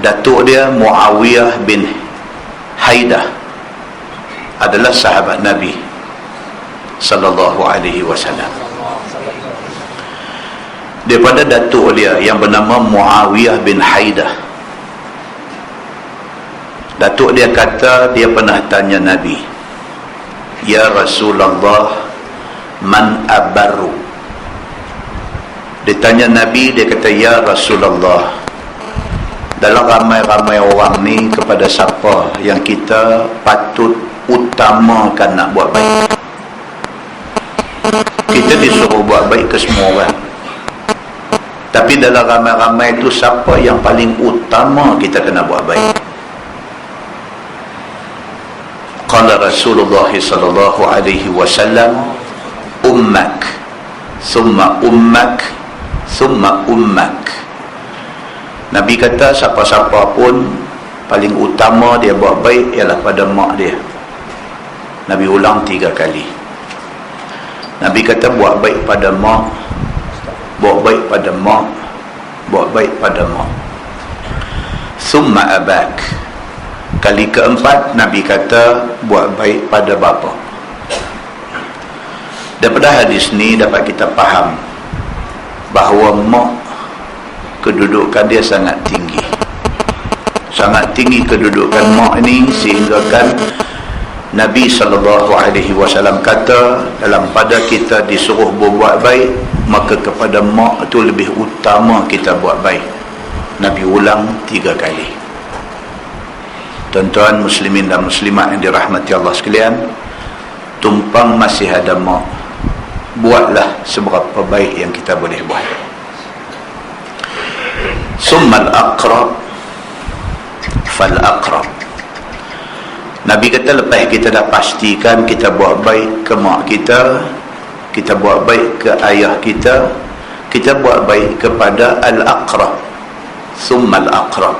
Datuk dia Muawiyah bin Haidah adalah sahabat Nabi sallallahu alaihi wasallam. Daripada datuk dia yang bernama Muawiyah bin Haidah, datuk dia kata dia pernah tanya Nabi, "Ya Rasulullah, man abarru?" Dia tanya Nabi, dia kata, "Ya Rasulullah, dalam ramai-ramai orang ni, kepada siapa yang kita patut utamakan nak buat baik?" Kita disuruh buat baik ke semua orang, tapi dalam ramai-ramai itu siapa yang paling utama kita kena buat baik? Qala Rasulullah sallallahu alaihi wasallam, ummak summa ummak summa ummak. Nabi kata siapa-siapa pun paling utama dia buat baik ialah pada mak dia. Nabi ulang 3 kali. Nabi kata buat baik pada mak, buat baik pada mak, buat baik pada mak. Summa abak. Kali keempat Nabi kata buat baik pada bapa. Daripada hadis ni dapat kita faham bahawa mak kedudukan dia sangat tinggi. Sangat tinggi kedudukan mak ini, sehingga kan Nabi SAW kata dalam pada kita disuruh berbuat baik, maka kepada mak itu lebih utama kita buat baik. Nabi ulang 3 kali. Tuan-tuan muslimin dan muslimat yang dirahmati Allah sekalian, tumpang masih ada mak, buatlah seberapa baik yang kita boleh buat. Summal aqrab fal aqrab. Nabi kata lepas kita dah pastikan kita buat baik ke mak kita, kita buat baik ke ayah kita, kita buat baik kepada al-aqrab. Summal aqrab,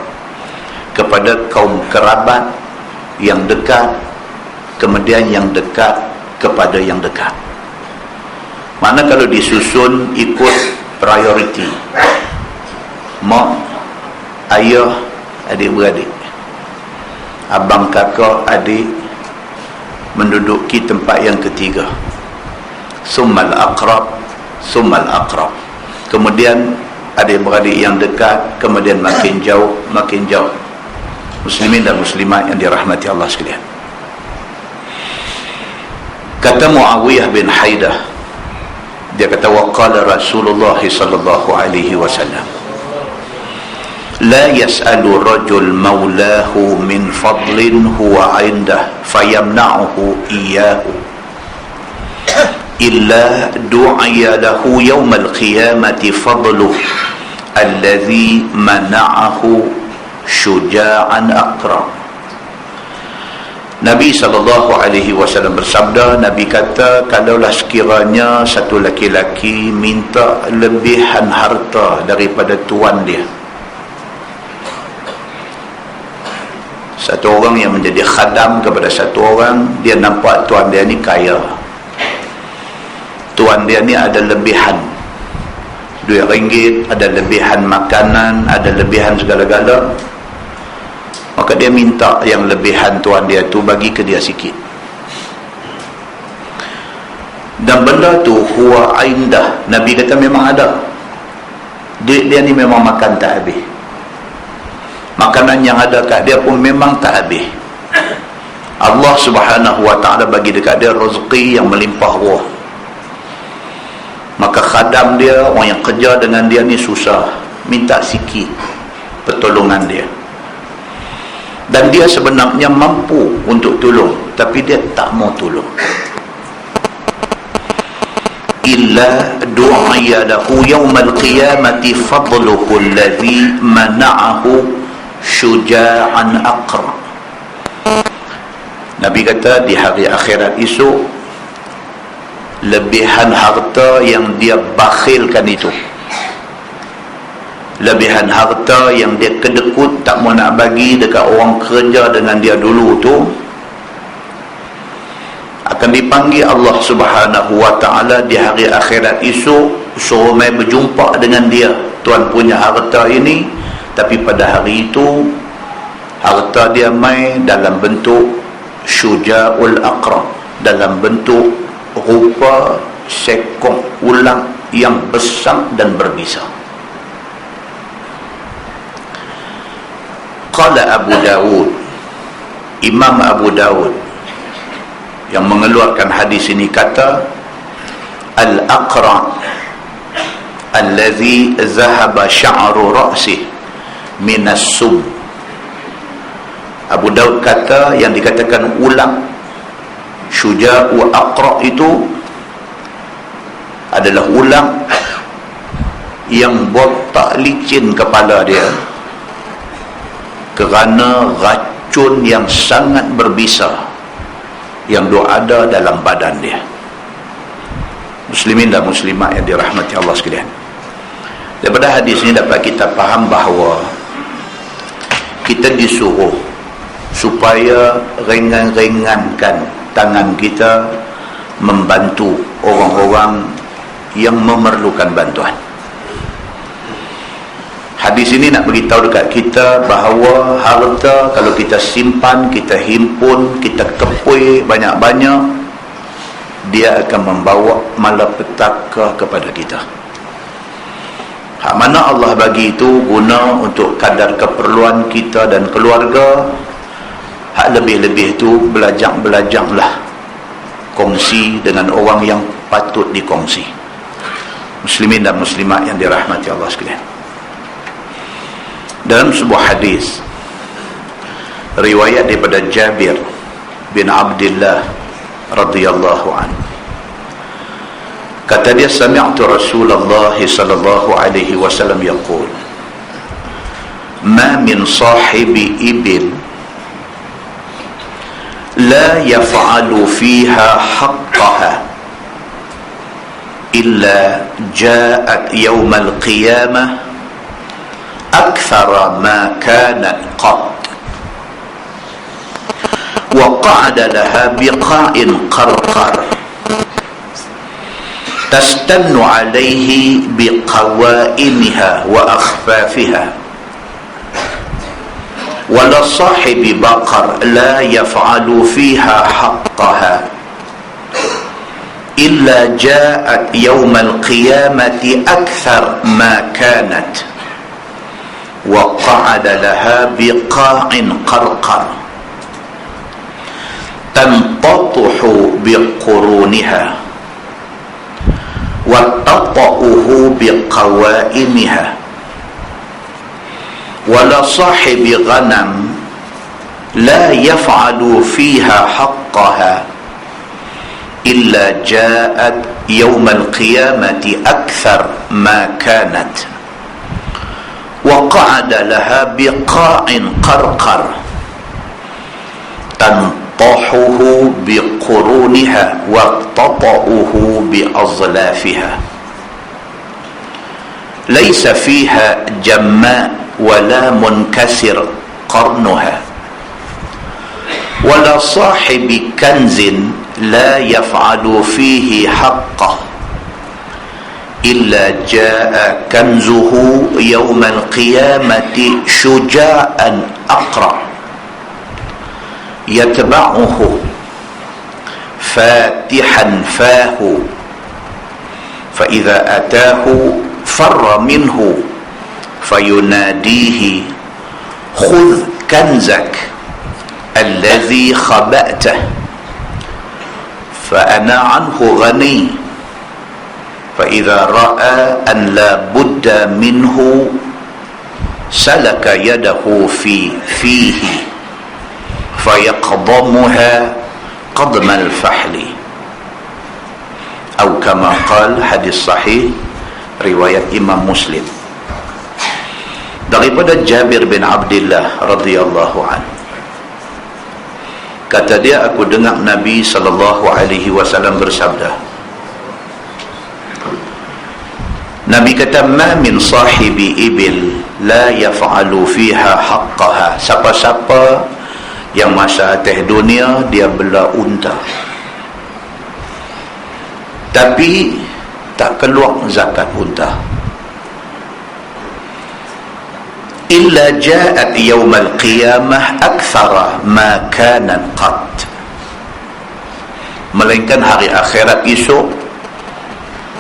kepada kaum kerabat yang dekat, kemudian yang dekat kepada yang dekat. Mana kalau disusun ikut priority, mak, ayah, adik-beradik, abang, kakak, adik menduduki tempat yang ketiga. Summal aqrab, summal aqrab. Kemudian adik-beradik yang dekat, kemudian makin jauh, makin jauh. Muslimin dan muslimat yang dirahmati Allah sekalian. Kata Muawiyah bin Haidah, dia kata waqala Rasulullah sallallahu alaihi wasallam, la yas'alu rajul maulahu min fadlin huwa 'indah fayamna'uhu iyyahu illa du'iya lahu yawmal qiyamati fadluhu alladhi mana'ahu syuja'an aqra. Nabi SAW bersabda, Nabi kata, kalaulah sekiranya satu laki-laki minta lebihan harta daripada tuan dia, satu orang yang menjadi khadam kepada satu orang, dia nampak tuan dia ni kaya, tuan dia ni ada lebihan duit ringgit, ada lebihan makanan, ada lebihan segala-gala, maka dia minta yang lebihan tuan dia tu bagi ke dia sikit. Dan benda tu huwa indah, Nabi kata memang ada. Duit dia ni memang makan tak habis, makanan yang ada kat dia pun memang tak habis. Allah Subhanahu wa ta'ala bagi dekat dia rezeki yang melimpah ruah. Maka khadam dia, orang yang kerja dengan dia ni susah, minta sikit pertolongan dia, dan dia sebenarnya mampu untuk tolong, tapi dia tak mau tolong. Illa du'iya lahu yawmal qiyamati fadluhu alladhi mana'ahu syuja'an aqra. Nabi kata di hari akhirat esok, lebihan harta yang dia bakhilkan itu, lebihan harta yang dia kedekut tak mau nak bagi dekat orang kerja dengan dia dulu tu, akan dipanggil Allah Subhanahu wa ta'ala di hari akhirat esok, suruh mai berjumpa dengan dia, tuan punya harta ini, tapi pada hari itu harta dia mai dalam bentuk syuja'ul aqra, dalam bentuk rupa sekong ulang yang besar dan berbisa. Qala Abu Dawud, Imam Abu Dawud yang mengeluarkan hadis ini kata, al-aqra allazi zahaba sya'ru ra'sih minas sum. Abu Daud kata yang dikatakan ulang syuja'u aqra itu adalah ulang yang botak licin kepala dia kerana racun yang sangat berbisa yang ada dalam badan dia. Muslimin dan muslimat yang dirahmati Allah sekalian, daripada hadis ini dapat kita faham bahawa kita disuruh supaya ringan-ringankan tangan kita membantu orang-orang yang memerlukan bantuan. Hadis ini nak beritahu dekat kita bahawa harta kalau kita simpan, kita himpun, kita kepui banyak-banyak, dia akan membawa malapetaka kepada kita. Hak mana Allah bagi itu guna untuk kadar keperluan kita dan keluarga. Hak lebih-lebih itu belajar-belajarlah kongsi dengan orang yang patut dikongsi. Muslimin dan muslimat yang dirahmati Allah sekalian, dalam sebuah hadis riwayat daripada Jabir bin Abdullah radhiyallahu anhu, kata dia, sami'tu Rasulullah sallallahu alaihi wasallam yaqul, ma min sahibi ibil la yaf'alu fiha haqqaha illa ja'at yawmal qiyamah أكثر ما كانت قط وقعد لها بقاع قرقر تستن عليه بقوائمها وأخفافها ولصاحب بقر لا يفعل فيها حقها إلا جاءت يوم القيامة أكثر ما كانت وقعد لها بقاع قرقر تنتطح بقرونها وتطأه بقوائمها ولصاحب غنم لا يفعل فيها حقها إلا جاءت يوم القيامة أكثر ما كانت وقعد لها بقاع قرقر تنطحه بقرونها وتطأه بأظلافها ليس فيها جماء ولا منكسر قرنها ولا صاحب كنز لا يفعل فيه حقه إلا جاء كنزه يوم القيامة شجاعا أقرع يتبعه فاتحا فاه فإذا أتاه فر منه فيناديه خذ كنزك الذي خبأته فأنا عنه غني فإذا رأى أن لا بد منه سلك يده في فيه فيقضمها قضم الفحل أو كما قال. Hadis sahih riwayat Imam Muslim daripada Jabir bin Abdullah radhiyallahu anhu, kata dia, aku dengar Nabi sallallahu alaihi wasallam bersabda, Nabi kata, ma min sahibi ibil la yaf'alu fiha haqqaha. Siapa-siapa yang masa atas dunia dia bela unta tapi tak keluar zakat unta, illa ja'at yawmal qiyamah akthara ma kanat qat. Melainkan hari akhirat esok,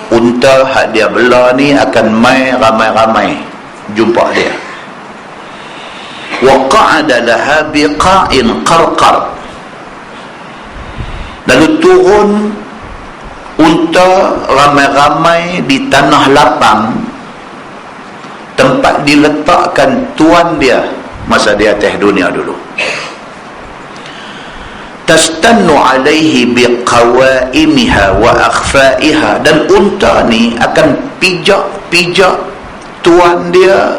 unta hak dia bela ni akan mai ramai-ramai jumpa dia. Wa qa'ada laha biqa'in qarqar. Lalu turun unta ramai-ramai di tanah lapang, tempat diletakkan tuan dia masa dia atas dunia dulu. Tastannu alaihi biqawaimiha wa akhfaiha. Dan unta ni akan pijak-pijak tuan dia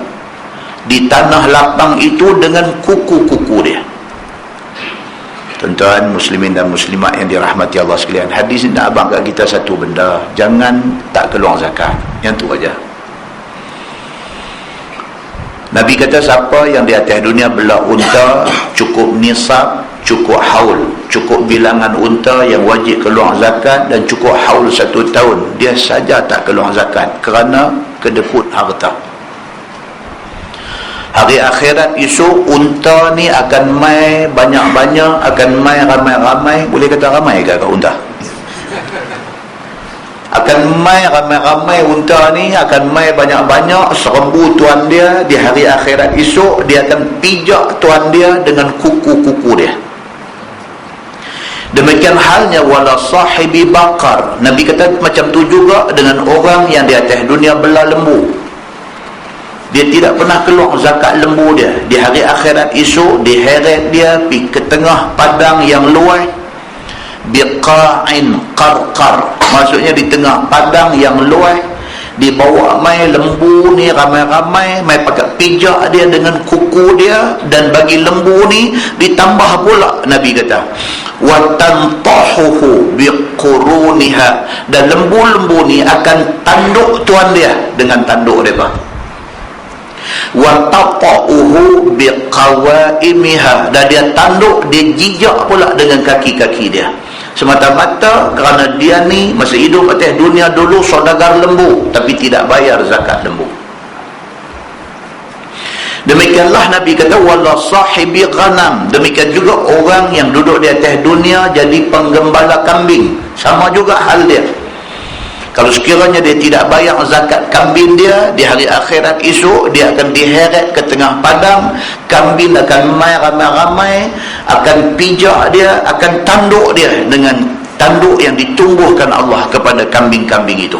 di tanah lapang itu dengan kuku-kuku dia. Tuan-tuan muslimin dan muslimat yang dirahmati Allah sekalian, hadis ni nak abang kat kita satu benda: jangan tak keluar zakat. Yang tu aja. Nabi kata siapa yang di atas dunia bela unta cukup nisab, cukup haul, cukup bilangan unta yang wajib keluar zakat, dan cukup haul 1 tahun, dia saja tak keluar zakat kerana kedekut harta. Hari akhirat esok unta ni akan mai banyak-banyak, akan mai ramai-ramai. Boleh kata ramai ke unta? Akan mai ramai-ramai unta ni, akan mai banyak-banyak serembu tuan dia. Di hari akhirat esok dia akan pijak tuan dia dengan kuku-kuku dia. Demikian halnya wala sahibi bakar. Nabi kata macam tu juga dengan orang yang di atas dunia bela lembu. Dia tidak pernah keluar zakat lembu dia. Di hari akhirat esok diheret dia pergi ke tengah padang yang luas, biqa'in qarqar, maksudnya di tengah padang yang luas, dibawa mai lembu ni ramai-ramai, mai pakai pijak dia dengan kuku dia. Dan bagi lembu ni ditambah pula, Nabi kata, wa tantahuhu biquruniha. Dan lembu-lembu ni akan tanduk tuan dia dengan tanduk mereka. Wa taqa'uhu biqawaimiha. Dan dia tanduk, dia jijak pula dengan kaki-kaki dia. Semata-mata kerana dia ni masa hidup atas dunia dulu saudagar lembu, tapi tidak bayar zakat lembu. Demikianlah Nabi kata wala sahibi ghanam. Demikian juga orang yang duduk di atas dunia jadi penggembala kambing, sama juga hal dia. Kalau sekiranya dia tidak bayar zakat kambing dia, di hari akhirat esok dia akan diheret ke tengah padang, kambing akan mai ramai-ramai, akan pijak dia, akan tanduk dia dengan tanduk yang ditumbuhkan Allah kepada kambing-kambing itu.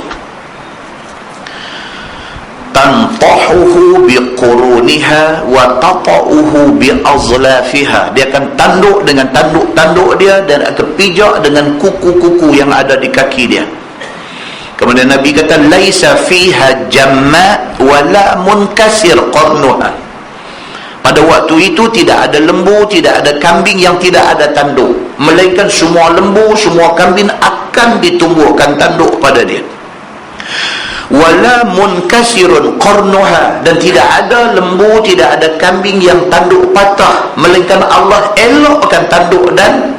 Tantahuhu biquruniha wa tata'uhu biazlafiha. Dia akan tanduk dengan tanduk-tanduk dia, dan akan pijak dengan kuku-kuku yang ada di kaki dia. Kemudian Nabi kata laisa fiha jamma wala munkasir qarnuha. Pada waktu itu tidak ada lembu, tidak ada kambing yang tidak ada tanduk, melainkan semua lembu, semua kambing akan ditumbuhkan tanduk pada dia. Wala munkasirun qarnuha. Dan tidak ada lembu, tidak ada kambing yang tanduk patah, melainkan Allah elokkan tanduk dan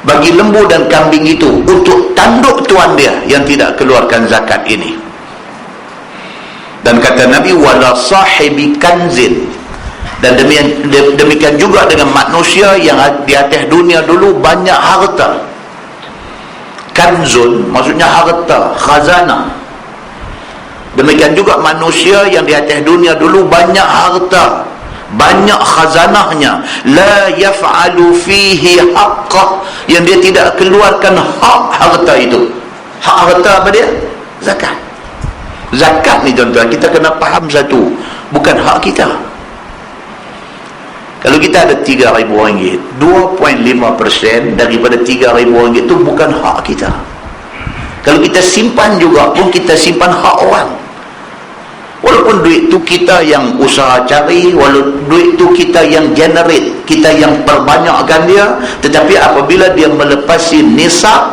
bagi lembu dan kambing itu untuk tanduk tuan dia yang tidak keluarkan zakat ini. Dan kata Nabi wala sahibi kanzin. Dan demikian juga dengan manusia yang di atas dunia dulu banyak harta. Kanzun maksudnya harta, khazanah. Demikian juga manusia yang di atas dunia dulu banyak harta, banyak khazanahnya, la yaf'alu fihi haqqah, yang dia tidak keluarkan hak harta itu. Hak harta apa dia? Zakat. Zakat ni tuan-tuan, kita kena faham satu, bukan hak kita. Kalau kita ada RM3,000, 2.5% daripada RM3,000 itu bukan hak kita. Kalau kita simpan juga pun, kita simpan hak orang. Walaupun duit tu kita yang usaha cari, walaupun duit tu kita yang generate, kita yang perbanyakkan dia, tetapi apabila dia melepasi nisab,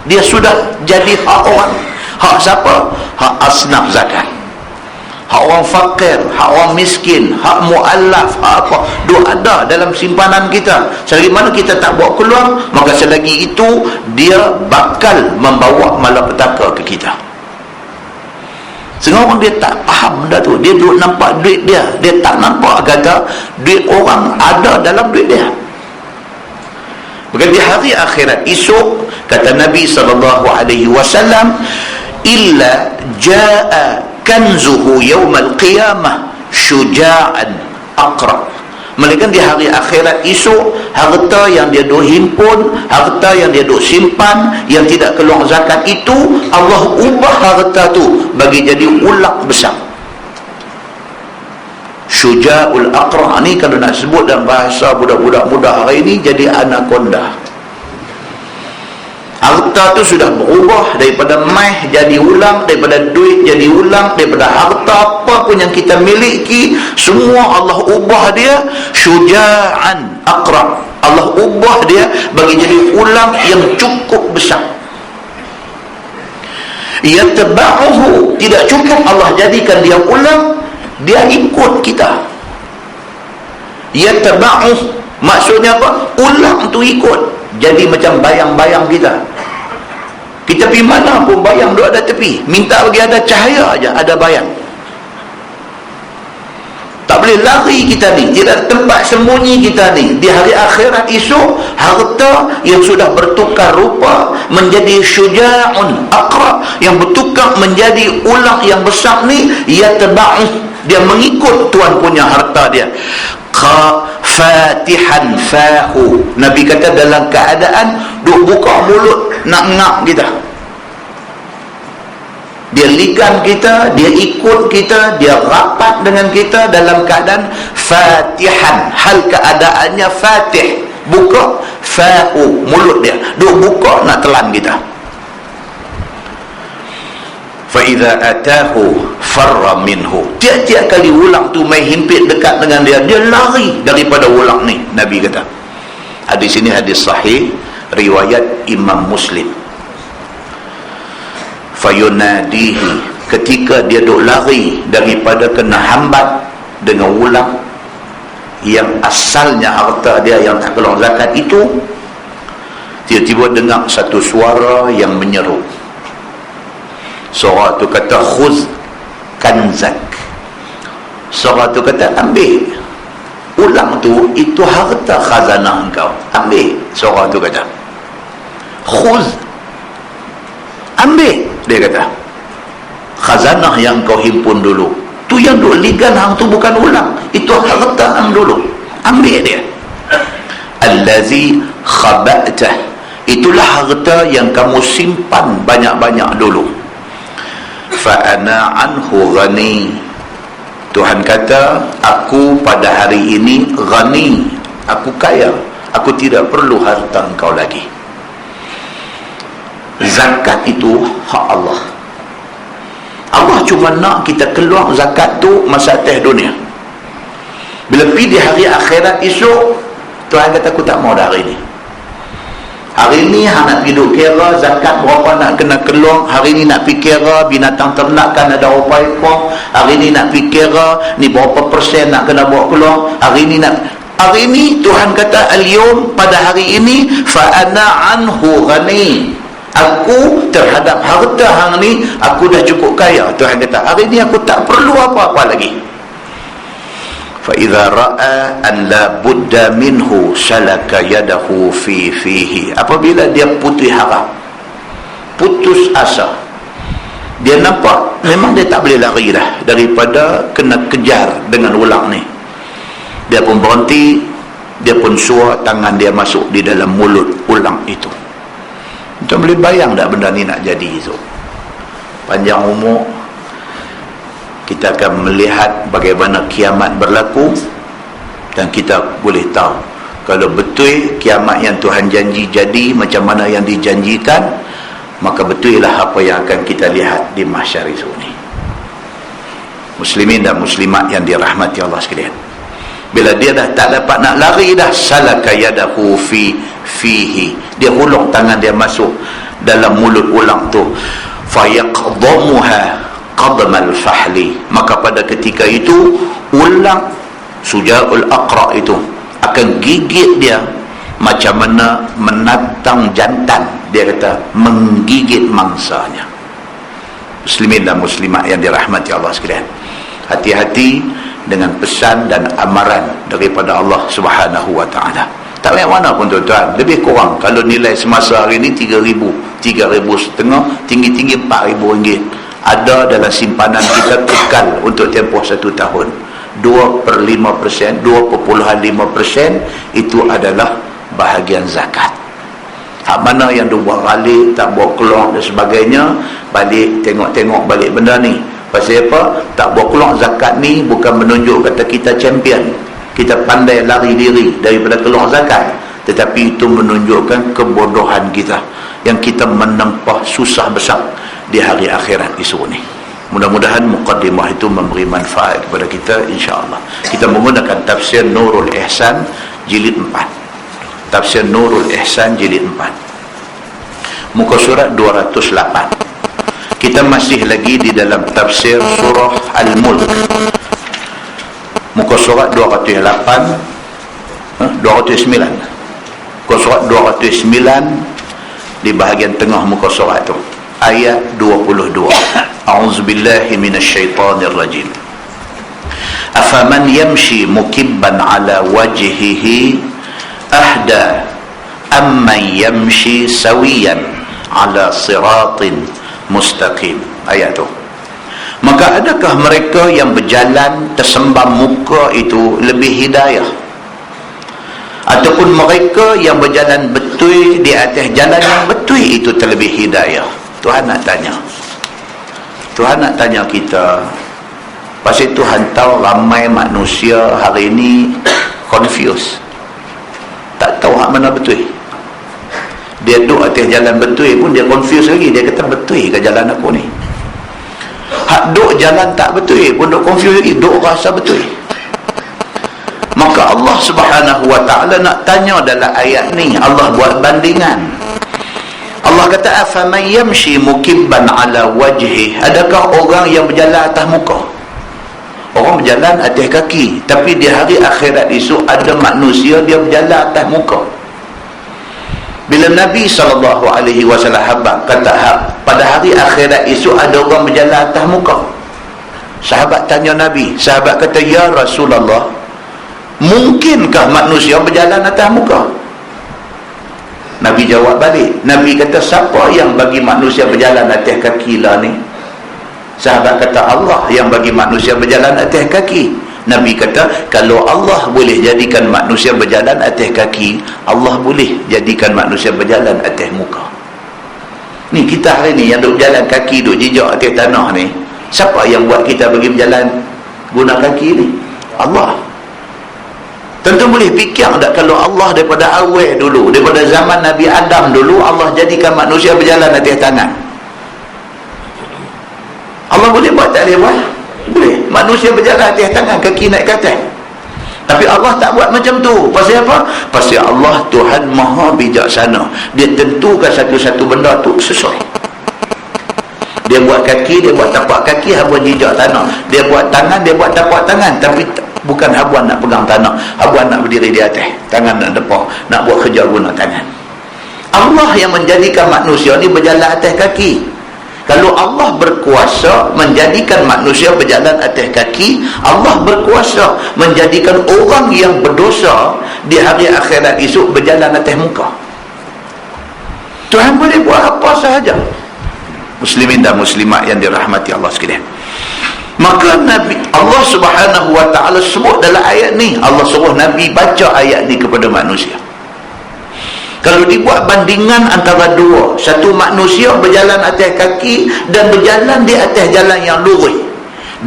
dia sudah jadi hak orang. Hak siapa? Hak asnaf zakat, hak orang fakir, hak orang miskin, hak mu'allaf, hak apa, dia ada dalam simpanan kita. Selagi mana kita tak bawa keluar, maka selagi itu dia bakal membawa malapetaka ke kita. Setengah orang dia tak faham benda tu. Dia duduk nampak duit dia, dia tak nampak kata duit orang ada dalam duit dia. Maka di hari akhirat esok, kata Nabi SAW, illa jaa kanzuhu yawmal qiyamah syuja'an aqra. Melainkan di hari akhirat esok, harta yang dia duk himpun, harta yang dia duk simpan, yang tidak keluar zakat itu, Allah ubah harta tu bagi jadi ulang besar. Syuja'ul aqra ni kalau nak sebut dalam bahasa budak-budak muda hari ini, jadi anaconda. Harta tu sudah berubah daripada mai jadi ulang, daripada duit jadi ulang, daripada harta apa pun yang kita miliki, semua Allah ubah dia syuja'an aqra. Allah ubah dia bagi jadi ulang yang cukup besar. Yatba'uhu, tidak cukup Allah jadikan dia ulang, dia ikut kita. Yatba'uh, maksudnya apa? Ulang tu ikut. Jadi macam bayang-bayang kita. Kita pergi mana pun bayang duduk ada tepi. Minta bagi ada cahaya aja, ada bayang. Tak boleh lari kita ni. Tidak ada tempat sembunyi kita ni. Di hari akhirat esok, harta yang sudah bertukar rupa menjadi syuja'un aqra, yang bertukar menjadi ulang yang besar ni, yatba'uh, dia mengikut tuan punya harta dia. Fatihan fahu, Nabi kata dalam keadaan duk buka mulut nak ngap kita. Dia ligan kita, dia ikut kita, dia rapat dengan kita dalam keadaan fatihan, hal keadaannya fatih, buka fahu, mulut dia duk buka nak telan kita. Fa'idha atahu farra minhu, tiap-tiap kali ulang tu mai himpit dekat dengan dia, dia lari daripada ulang ni. Nabi kata, hadis ini hadis sahih riwayat Imam Muslim. Fayunadihi, ketika dia duk lari daripada kena hambat dengan ulang yang asalnya harta dia yang tak keluar zakat itu, tiba-tiba dengar satu suara yang menyeru. Suara tu kata khuz kanzak. Suara tu kata ambil ulang tu, itu harta khazanah engkau, ambil. Suara tu kata khuz, ambil. Dia kata khazanah yang kau himpun dulu tu, yang duk ligan hang tu bukan ulang, itu harta hang dulu, ambil dia. Allazi khaba'tah, itulah harta yang kamu simpan banyak-banyak dulu. Fa'ana anhu ghani, Tuhan kata aku pada hari ini ghani, aku kaya, aku tidak perlu harta engkau lagi. Zakat itu hak Allah. Allah cuma nak kita keluar zakat tu masa atas dunia. Bila pergi di hari akhirat esok, Tuhan kata aku tak mau dah hari ni. Hari ni hang nak pergi duk kira zakat berapa nak kena keluar. Hari ni nak pergi kira binatang ternak kan ada berapa ekor. Hari ni nak pergi kira ni berapa persen nak kena bawa keluar. Hari ni Tuhan kata al-yawm, pada hari ini, fa ana anhu ghani, aku terhadap harta hang ni aku dah cukup kaya. Tuhan kata hari ni aku tak perlu apa-apa lagi. فَإِذَا رَأَى أَنْ لَا بُدَّ مِنْهُ سَلَكَ يَدَهُ فِي فِيهِ, apabila dia putus harap, putus asa, dia nampak memang dia tak boleh lari dah daripada kena kejar dengan ulang ni, dia pun berhenti, dia pun suar tangan dia masuk di dalam mulut ulang itu. Kita boleh bayang tak benda ni nak jadi itu? Panjang umur kita akan melihat bagaimana kiamat berlaku, dan kita boleh tahu kalau betul kiamat yang Tuhan janji jadi macam mana yang dijanjikan, maka betul lah apa yang akan kita lihat di mahsyar itu ni. Muslimin dan muslimat yang dirahmati Allah sekalian, bila dia dah tak dapat nak lari dah, salaka yadahu fihi, dia ulung tangan dia masuk dalam mulut ulang tu, fayaqdamuha qadmal fahli, maka pada ketika itu ulang suja'ul aqra itu akan gigit dia macam mana menatang jantan, dia kata menggigit mangsanya. Muslimin dan muslimat yang dirahmati Allah sekalian, hati-hati dengan pesan dan amaran daripada Allah Subhanahu wa ta'ala. Tak payah mana pun tuan-tuan, lebih kurang kalau nilai semasa hari ni 3,000, 3,500, tinggi-tinggi 4,000 ringgit ada dalam simpanan kita kekal untuk tempoh 1 tahun. 2/5%, 2.5% itu adalah bahagian zakat. Hak mana yang dia buat balik, tak buat keluar dan sebagainya, balik tengok-tengok balik benda ni. Pasal apa? Tak buat keluar zakat ni bukan menunjuk kata kita champion, kita pandai lari diri daripada keluar zakat, tetapi itu menunjukkan kebodohan kita yang kita menempah susah besar di hari akhirat esok ni. Mudah-mudahan muqaddimah itu memberi manfaat kepada kita, insya-Allah. Kita menggunakan tafsir Nurul Ihsan jilid 4. Tafsir Nurul Ihsan jilid 4. Muka surat 208. Kita masih lagi di dalam tafsir surah Al-Mulk. Muka surat 208, 209. Muka surat 209 di bahagian tengah muka surat itu. Ayat 22. A'udzubillahi minasyaitonirrajim. Afaman yamshi mukibban ala wajhihi ahda amman yamshi sawiyan ala siratin mustaqim. Ayat tu. Maka adakah mereka yang berjalan tersembam muka itu lebih hidayah, ataupun mereka yang berjalan betul di atas jalan yang betul itu terlebih hidayah? Tuhan nak tanya, Tuhan nak tanya kita. Pasal Tuhan tahu ramai manusia hari ini confused, tak tahu hak mana betul. Dia duduk atas jalan betul pun dia confused lagi. Dia kata betul ke jalan aku ni? Hak duduk jalan tak betul pun duduk confused lagi, duduk rasa betul. Maka Allah Subhanahu wa ta'ala nak tanya dalam ayat ni. Allah buat bandingan. Allah kata afaman yamshi mukibban ala wajhi, adakah orang yang berjalan atas muka? Orang berjalan atas kaki, tapi di hari akhirat esok ada manusia dia berjalan atas muka. Bila Nabi SAW kata pada hari akhirat esok ada orang berjalan atas muka, sahabat tanya Nabi, sahabat kata, ya Rasulullah, mungkinkah manusia berjalan atas muka? Nabi jawab balik. Nabi kata, siapa yang bagi manusia berjalan atas kaki lah ni? Sahabat kata, Allah yang bagi manusia berjalan atas kaki. Nabi kata, kalau Allah boleh jadikan manusia berjalan atas kaki, Allah boleh jadikan manusia berjalan atas muka. Ni kita hari ni yang duduk jalan kaki, duduk jejak atas tanah ni, siapa yang buat kita bagi berjalan guna kaki ni? Allah. Tentu boleh fikir tak kalau Allah daripada awal dulu, daripada zaman Nabi Adam dulu, Allah jadikan manusia berjalan atas tangan. Allah boleh buat tak boleh buat? Boleh. Manusia berjalan atas tangan, kaki naik ke atas. Tapi Allah tak buat macam tu. Pasal apa? Pasal Allah Tuhan Maha bijaksana. Dia tentukan satu-satu benda tu sesuai. Dia buat kaki, dia buat tapak kaki, habuan jejak tanah. Dia buat tangan, dia buat tapak tangan. Tapi bukan habuan nak pegang tanah, habuan nak berdiri di atas, tangan nak depan, nak buat kerja guna tangan. Allah yang menjadikan manusia ni berjalan atas kaki. Kalau Allah berkuasa menjadikan manusia berjalan atas kaki, Allah berkuasa menjadikan orang yang berdosa di hari akhirat esok berjalan atas muka. Tuhan boleh buat apa sahaja. Muslimin dan muslimat yang dirahmati Allah sekalian. Maka Nabi Allah Subhanahu wa ta'ala sebut dalam ayat ni, Allah suruh Nabi baca ayat ni kepada manusia. Kalau dibuat bandingan antara dua, satu manusia berjalan atas kaki dan berjalan di atas jalan yang lurus,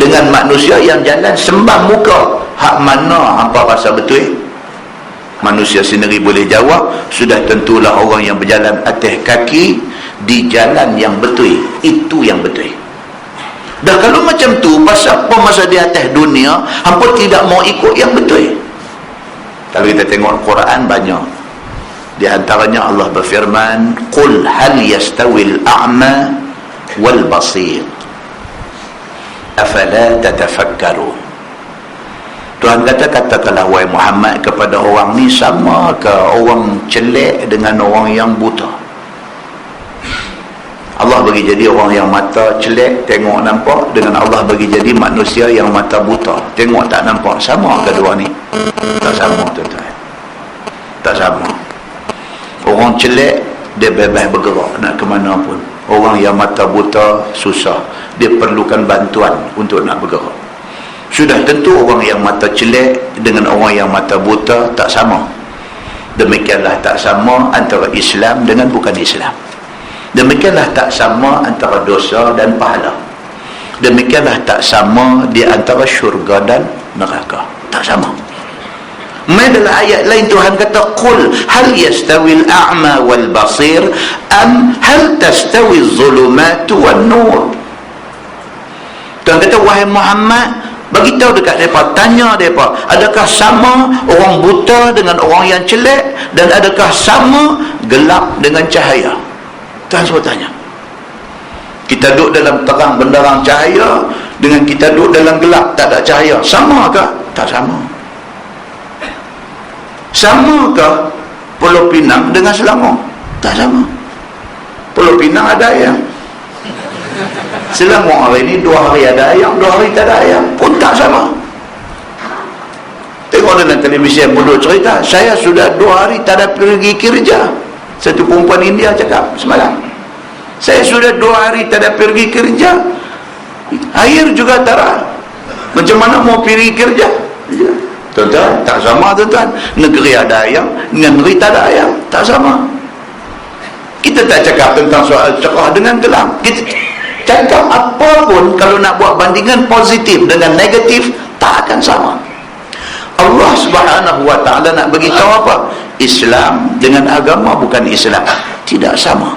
dengan manusia yang jalan sembam muka, hak mana hampa rasa betul? Manusia sendiri boleh jawab, sudah tentulah orang yang berjalan atas kaki di jalan yang betul, itu yang betul. Dah kalau macam tu, pasal apa masa di atas dunia hampa tidak mau ikut yang betul? Kalau kita tengok Quran banyak. Di antaranya Allah berfirman, "Qul hal yastawil a'ma wal basir? Afala tatafakkarun?" Tuhan kata, katakanlah wahai Muhammad kepada orang ni, sama ke orang celek dengan orang yang buta? Allah bagi jadi orang yang mata celek tengok nampak, dengan Allah bagi jadi manusia yang mata buta tengok tak nampak. Sama ke dua ni? Tak sama, tuan-tuan. Tak sama. Orang celek dia bebas bergerak nak ke mana pun. Orang yang mata buta susah, dia perlukan bantuan untuk nak bergerak. Sudah tentu orang yang mata celek dengan orang yang mata buta tak sama. Demikianlah tak sama antara Islam dengan bukan Islam. Demikianlah tak sama antara dosa dan pahala. Demikianlah tak sama di antara syurga dan neraka. Tak sama. Dalam ayat lain Tuhan kata, qul hal yastawil a'ma wal basir am hal tastawi zulumatu wan nur. Tuhan kata, wahai Muhammad, bagi tahu dekat mereka, tanya mereka, adakah sama orang buta dengan orang yang celek, dan adakah sama gelap dengan cahaya? Tuhan suruh tanya. Kita duduk dalam terang benderang cahaya dengan kita duduk dalam gelap tak ada cahaya, sama ke? Tak sama. Sama ke Pulau Pinang dengan Selangor? Tak sama. Pulau Pinang ada ayam, Selangor hari ni 2 hari ada ayam, 2 hari tak ada ayam, pun tak sama. Tengok dalam televisi yang bodoh cerita, saya sudah 2 hari tak ada pergi kerja. Satu perempuan India cakap semalam, saya sudah 2 hari tak ada pergi kerja, air juga tak ada, macam mana mau pergi kerja? Tuan-tuan, tak sama tuan-tuan. Negeri ada ayam dengan negeri tak ada ayam, tak sama. Kita tak cakap tentang soal cerah dengan gelap, kita cakap apa pun kalau nak buat bandingan positif dengan negatif, tak akan sama. Allah Subhanahu wa ta'ala nak bagi tahu apa? Islam dengan agama bukan Islam, tidak sama.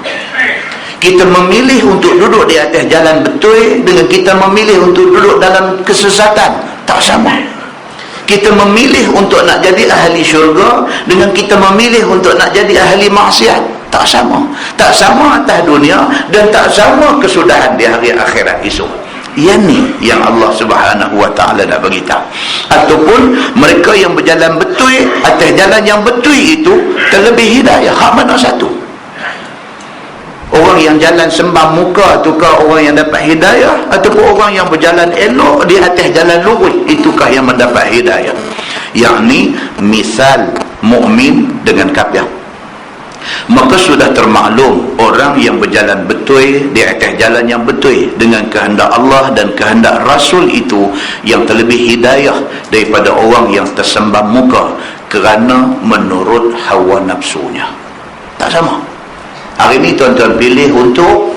Kita memilih untuk duduk di atas jalan betul dengan kita memilih untuk duduk dalam kesesatan, tak sama. Kita memilih untuk nak jadi ahli syurga dengan kita memilih untuk nak jadi ahli maksiat, tak sama. Tak sama atas dunia dan tak sama kesudahan di hari akhirat esok. Yang ni yang Allah Subhanahu wa ta'ala nak bagi tahu. Ataupun mereka yang berjalan betul atas jalan yang betul itu terlebih hidayah. Hak mana satu? Orang yang jalan sembah muka itukah orang yang dapat hidayah, ataupun orang yang berjalan elok di atas jalan lurus itukah yang mendapat hidayah? Yakni misal mukmin dengan kafir. Maka sudah termaklum orang yang berjalan betul di atas jalan yang betul dengan kehendak Allah dan kehendak Rasul itu yang terlebih hidayah daripada orang yang tersembah muka kerana menurut hawa nafsunya. Tak sama. Hari ni tuan-tuan pilih untuk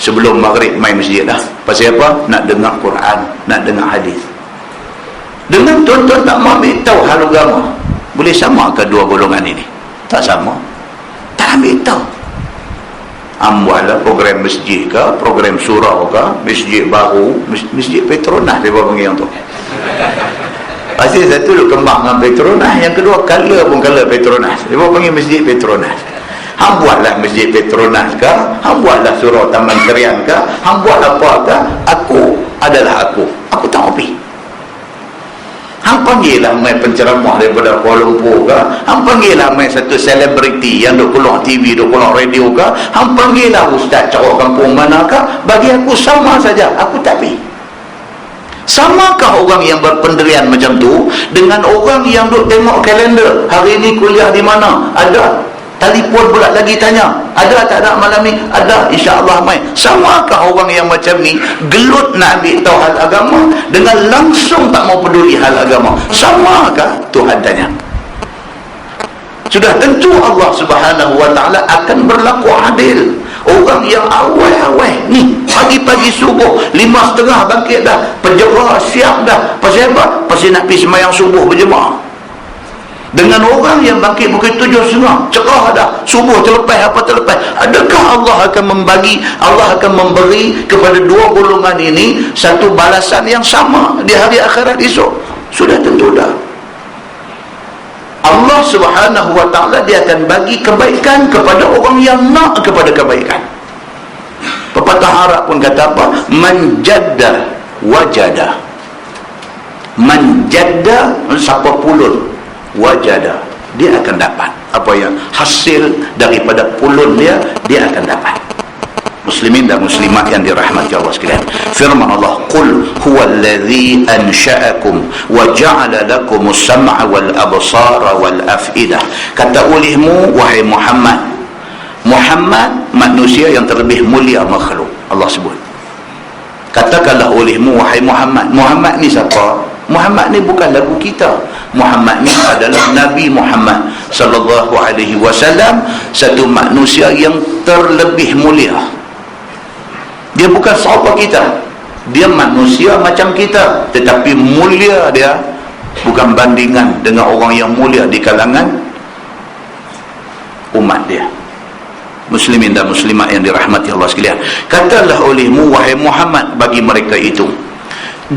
sebelum maghrib main masjid dah. Pasal apa? Nak dengar Quran, nak dengar hadis. Dengan tuan-tuan tak mahu ambil tahu hal agama, boleh sama ke dua golongan ini? Tak sama. Tak ambil tahu. Ambuatlah program masjid ke, program surau ke, masjid baru, masjid Petronas dia panggil yang tu. Pasal satu duk kembang dengan Petronas, yang kedua color pun color Petronas. Dia panggil masjid Petronas. Hang buatlah masjid Petronas ke, hang buatlah surau Taman Serian ke, hang buat apa ke, aku adalah aku tak mau pergi. Hang panggil lah main penceramah daripada Kuala Lumpur ke, hang panggil lah main satu selebriti yang duk keluar TV, duk keluar radio ke, hang panggil lah ustaz cara kampung mana ke, bagi aku sama saja, aku tak pergi. Samakah orang yang berpendirian macam tu dengan orang yang duk tengok kalender, hari ni kuliah di mana? Ada. Telefon pula lagi tanya, ada tak ada malam ni? Ada, insya-Allah mai. Samakah orang yang macam ni gelut nak ambil tahu hal agama dengan langsung tak mau peduli hal agama? Samakah? Tuhan tanya. Sudah tentu Allah Subhanahu wa ta'ala akan berlaku adil. Orang yang awal ni pagi-pagi subuh 5:30 bangkit dah, penjara siap dah. Pasal apa? Pasal nak pergi sembahyang subuh berjemaah. Dengan orang yang bangkit pukul 7:30 cerah dah, subuh terlepas apa terlepas. Adakah Allah akan memberi kepada dua golongan ini satu balasan yang sama di hari akhirat esok? Sudah tentu dah. Allah Subhanahu wa ta'ala dia akan bagi kebaikan kepada orang yang nak kepada kebaikan. Pepatah Arab pun kata apa? Man jadda wajada. Man jadda, siapa pulun wajada, dia akan dapat apa yang hasil daripada pulun dia akan dapat. Muslimin dan muslimat yang dirahmati Allah sekalian, firman Allah, qul huwallazi ansha'akum wa ja'ala lakumus sam'a wal absara wal af'idah. Kata olehmu wahai Muhammad, manusia yang terlebih mulia makhluk, Allah sebut. Katakanlah olehmu wahai Muhammad ni siapa? Muhammad ni bukan lagu kita. Muhammad ni adalah Nabi Muhammad sallallahu alaihi wasallam, satu manusia yang terlebih mulia. Dia bukan serupa kita, dia manusia macam kita, tetapi mulia dia bukan bandingan dengan orang yang mulia di kalangan umat dia. Muslimin dan muslimat yang dirahmati Allah sekalian, katalah olehmu wahai Muhammad bagi mereka itu,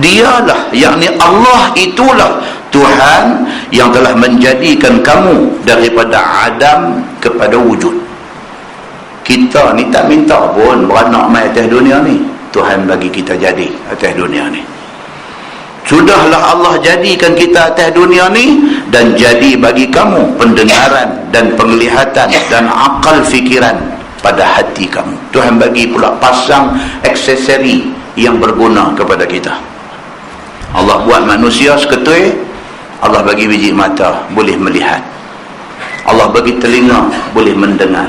dialah, yakni Allah itulah Tuhan yang telah menjadikan kamu daripada adam kepada wujud. Kita ni tak minta pun beranak mai atas dunia ni, Tuhan bagi kita jadi atas dunia ni. Sudahlah Allah jadikan kita atas dunia ni, dan jadi bagi kamu pendengaran dan penglihatan dan akal fikiran pada hati kamu. Tuhan bagi pula pasang aksesori yang berguna kepada kita. Allah buat manusia seketui, Allah bagi biji mata boleh melihat, Allah bagi telinga boleh mendengar,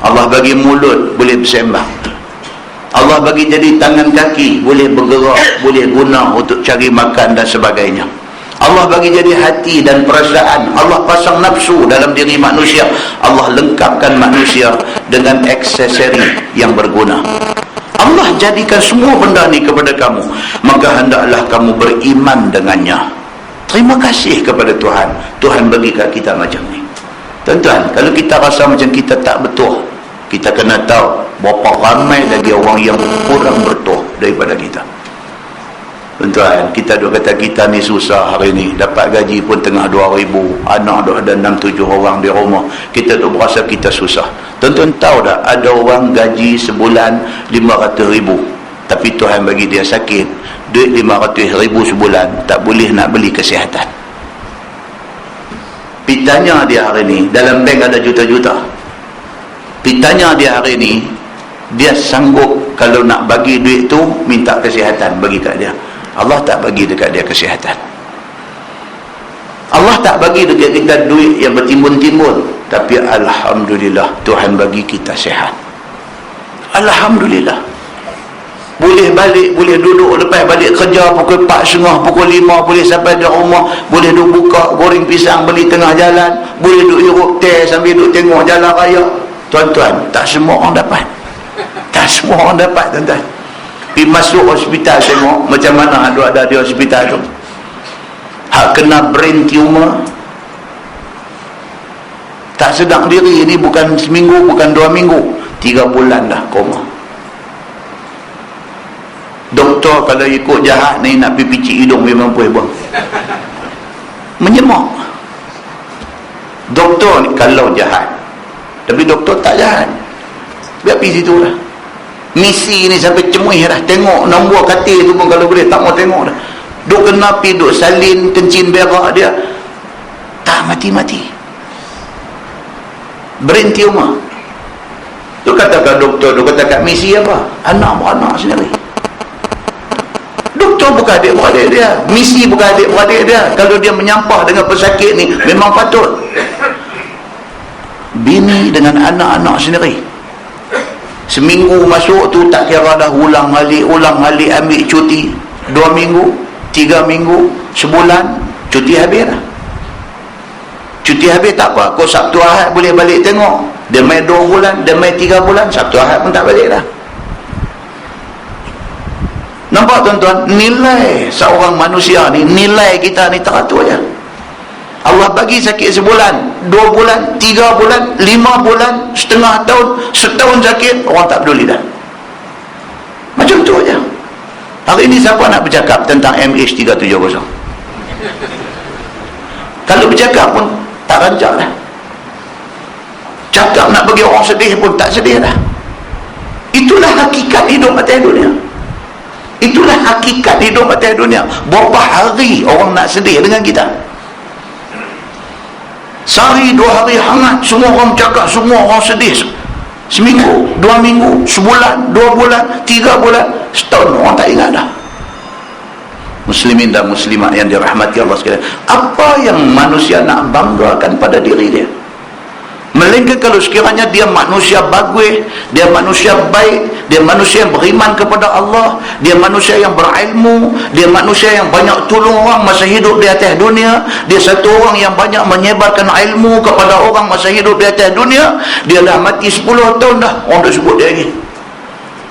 Allah bagi mulut boleh bersembang, Allah bagi jadi tangan kaki boleh bergerak, boleh guna untuk cari makan dan sebagainya. Allah bagi jadi hati dan perasaan, Allah pasang nafsu dalam diri manusia, Allah lengkapkan manusia dengan aksesori yang berguna. Allah jadikan semua benda ni kepada kamu, maka hendaklah kamu beriman dengannya. Terima kasih kepada Tuhan, Tuhan bagi kat kita macam ni. Tuan-tuan, kalau kita rasa macam kita tak betul, kita kena tahu berapa ramai lagi orang yang kurang betul daripada kita. Tuan-tuan, kita duk kata kita ni susah hari ni, dapat gaji pun tengah 2,000, anak duk ada 6-7 orang di rumah, kita duk berasa kita susah. Tuan-tuan tahu tak, ada orang gaji sebulan 500,000, tapi Tuhan bagi dia sakit, duit 500,000 sebulan, tak boleh nak beli kesihatan. Pitanya dia hari ni, dalam bank ada juta-juta. Pitanya dia hari ni, dia sanggup kalau nak bagi duit tu, minta kesihatan bagi kat dia. Allah tak bagi dekat dia kesihatan. Allah tak bagi dekat kita duit yang bertimbun-timbun, tapi alhamdulillah Tuhan bagi kita sihat. Alhamdulillah. Boleh balik, boleh duduk lepas balik kerja pukul 4.30, pukul 5 boleh sampai di rumah, boleh duduk buka goreng pisang beli tengah jalan, boleh duduk hirup teh sambil duduk tengok jalan raya. Tuan-tuan, tak semua orang dapat. Tak semua orang dapat, tuan-tuan. Pergi masuk hospital tengok macam mana ada di hospital tu. Hak kena brain tumor, tak sedar diri, ini bukan seminggu, bukan 2 minggu, 3 bulan dah koma. Doktor kalau ikut jahat ni nak pergi picit hidung memang mampu buang. Menyemak. Doktor ni kalau jahat, tapi doktor tak jahat, biar pergi situ lah. Misi ni sampai cemuih dah, tengok nombor katil tu pun kalau boleh tak mau tengok dah. Duk kena pergi duk salin kencing berak dia, tak mati-mati. Brain tumor. Tu katakan doktor, tu katakan misi apa? Anak-anak sendiri. Doktor bukan adik-beradik dia, misi bukan adik-beradik dia. Kalau dia menyampah dengan pesakit ni, memang patut. Bini dengan anak-anak sendiri, seminggu masuk tu tak kira dah, ulang alik ambil cuti 2 minggu, 3 minggu, sebulan, cuti habis dah. Cuti habis tak apa, kau Sabtu Ahad boleh balik tengok. Dia main 2 bulan, dia main 3 bulan, Sabtu Ahad pun tak balik dah. Nampak tuan-tuan, nilai seorang manusia ni, nilai kita ni teratur je. Allah bagi sakit sebulan, 2 bulan, 3 bulan, 5 bulan, setengah tahun, setahun sakit, orang tak peduli dah. Macam tu aja. Hari ini siapa nak bercakap tentang MH370? Kalau bercakap pun tak rancak dah. Cakap nak bagi orang sedih pun tak sedih dah. Itulah hakikat hidup atas dunia. Itulah hakikat hidup atas dunia. Berapa hari orang nak sedih dengan kita? Sehari 2 hari hangat, semua orang cakap, semua orang sedih. seminggu, 2 minggu, sebulan, 2 bulan, 3 bulan, setahun, orang tak ingat dah. Muslimin dan muslimat yang dirahmati Allah sekalian, apa yang manusia nak banggakan pada diri dia? Melainkan kalau sekiranya dia manusia bagus, dia manusia baik, dia manusia yang beriman kepada Allah, dia manusia yang berilmu, dia manusia yang banyak tolong orang masa hidup di atas dunia, dia satu orang yang banyak menyebarkan ilmu kepada orang masa hidup di atas dunia, dia dah mati 10 tahun dah, orang dah sebut dia lagi,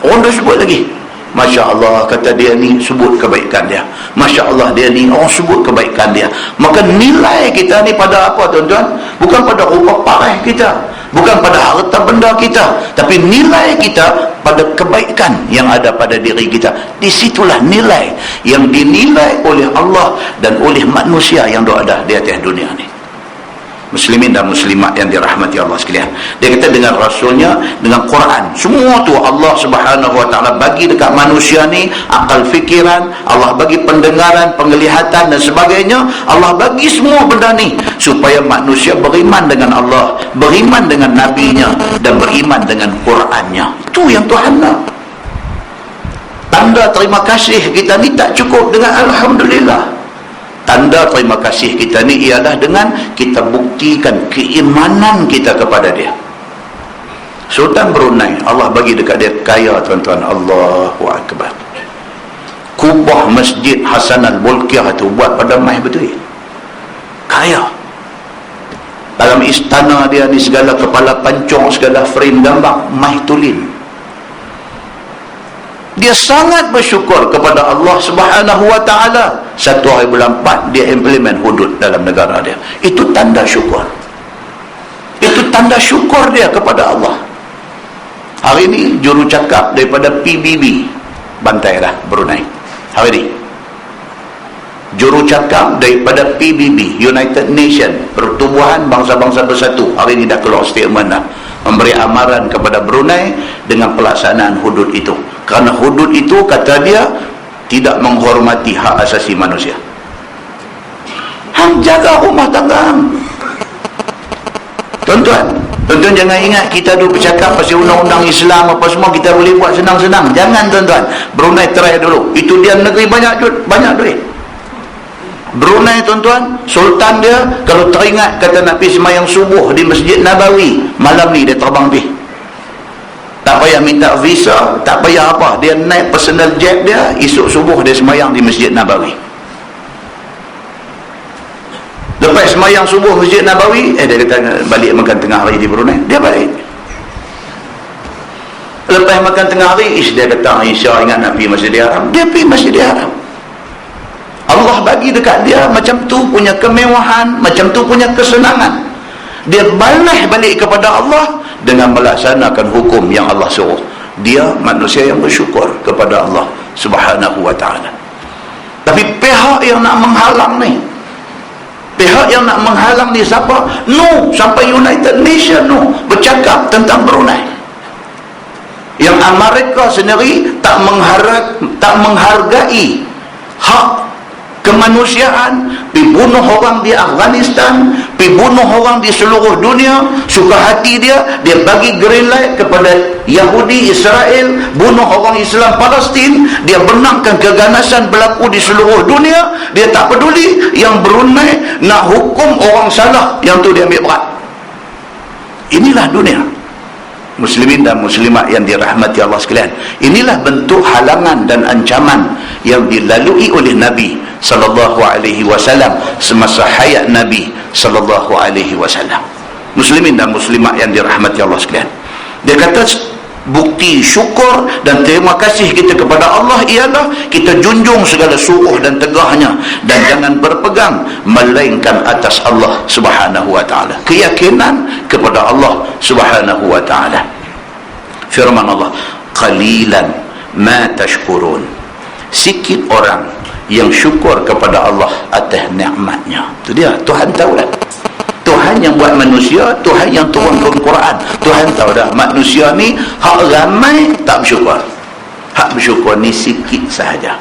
orang dah sebut lagi. Masya Allah, kata dia ni, sebut kebaikan dia. Masya Allah, dia ni, orang sebut kebaikan dia. Maka nilai kita ni pada apa tuan-tuan? Bukan pada rupa parah kita, bukan pada harta benda kita, tapi nilai kita pada kebaikan yang ada pada diri kita. Disitulah nilai yang dinilai oleh Allah dan oleh manusia yang ada di atas dunia ni. Muslimin dan muslimat yang dirahmati Allah sekalian, dia kata dengan Rasulnya, dengan Quran, semua tu Allah Subhanahu Wa Taala bagi dekat manusia ni akal fikiran, Allah bagi pendengaran, penglihatan dan sebagainya. Allah bagi semua benda ni supaya manusia beriman dengan Allah, beriman dengan Nabi-Nya dan beriman dengan Qurannya. Itu yang Tuhan nak. Tanda terima kasih kita ni tak cukup dengan Alhamdulillah. Tanda terima kasih kita ni ialah dengan kita buktikan keimanan kita kepada dia. Sultan Brunei, Allah bagi dekat dia kaya tuan-tuan. Allahu Akbar. Kubah Masjid Hasan Al-Bolkiah tu buat pada emas betul. Kaya. Dalam istana dia ni segala kepala pancong, segala frame gambar emas tulin. Dia sangat bersyukur kepada Allah Subhanahu Wa Taala. 1 hari bulan 4 dia implement hudud dalam negara dia. Itu tanda syukur. Itu tanda syukur dia kepada Allah. Hari ini jurucakap daripada PBB bantai dah Brunei. Hari ini jurucakap daripada PBB, United Nations, Pertubuhan Bangsa-Bangsa Bersatu, hari ini dah keluar statement dah, memberi amaran kepada Brunei dengan pelaksanaan hudud itu. Kerana hudud itu, kata dia, tidak menghormati hak asasi manusia. Hang jaga rumah tangga. Tuan-tuan jangan ingat kita dulu bercakap pasal undang-undang Islam apa semua kita boleh buat senang-senang. Jangan tuan-tuan. Brunei try dulu. Itu dia negeri banyak duit. Brunei tuan-tuan, sultan dia kalau teringat kata nak pergi semayang subuh di Masjid Nabawi, malam ni dia terbang pergi. Tak payah minta visa, tak payah apa, dia naik personal jet dia, esok subuh dia semayang di Masjid Nabawi. Lepas semayang subuh Masjid Nabawi, dia kata balik makan tengah hari di Brunei, dia balik. Lepas makan tengah hari, dia kata Isya ingat nak pergi Masjidil Haram, dia pergi Masjidil Haram. Allah bagi dekat dia macam tu punya kemewahan, macam tu punya kesenangan. Dia balas balik kepada Allah dengan melaksanakan hukum yang Allah suruh. Dia manusia yang bersyukur kepada Allah Subhanahu Wa Taala. Tapi pihak yang nak menghalang ni, siapa? No, sampai United Nations no bercakap tentang Brunei. Yang Amerika sendiri tak menghargai hak kemanusiaan, pergi bunuh orang di Afghanistan, pergi bunuh orang di seluruh dunia. Suka hati dia bagi green light kepada Yahudi Israel bunuh orang Islam Palestin. Dia benarkan keganasan berlaku di seluruh dunia. Dia tak peduli. Yang Brunei nak hukum orang salah, yang tu dia ambil berat. Inilah dunia. Muslimin dan muslimat yang dirahmati Allah sekalian, inilah bentuk halangan dan ancaman yang dilalui oleh Nabi sallallahu alaihi wasallam semasa hayat Nabi sallallahu alaihi wasallam. Muslimin dan muslimat yang dirahmati Allah sekalian, dia kata bukti syukur dan terima kasih kita kepada Allah ialah kita junjung segala suruh dan tegahnya dan jangan berpegang melainkan atas Allah Subhanahu Wa Taala. Keyakinan kepada Allah Subhanahu Wa Taala. Firman Allah, qalilan ma tashkurun. Sikit orang yang syukur kepada Allah atas nikmatnya. Itu dia, Tuhan tahu dah. Tuhan yang buat manusia, Tuhan yang turunkan Quran, Tuhan tahu dah manusia ni hak ramai tak bersyukur. Hak bersyukur ni sikit sahaja.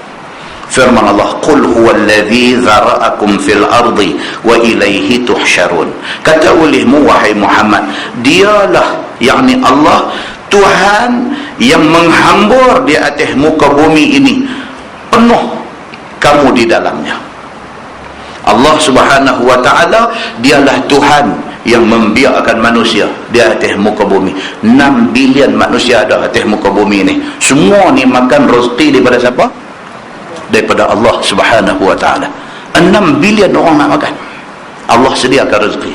Firman Allah, qul huwallazi zara'akum fil ardi wa ilaihi tuhsyarun. Kata olehmu wahai Muhammad, dialah, yakni Allah, Tuhan yang menghambur di atas muka bumi ini, penuh kamu di dalamnya. Allah Subhanahu wa ta'ala, dialah Tuhan yang membiarkan manusia di atas muka bumi. 6 bilion manusia ada atas muka bumi ini. Semua ni makan rezeki daripada siapa? Daripada Allah Subhanahu wa ta'ala. 6 bilion orang nak makan, Allah sediakan rezeki.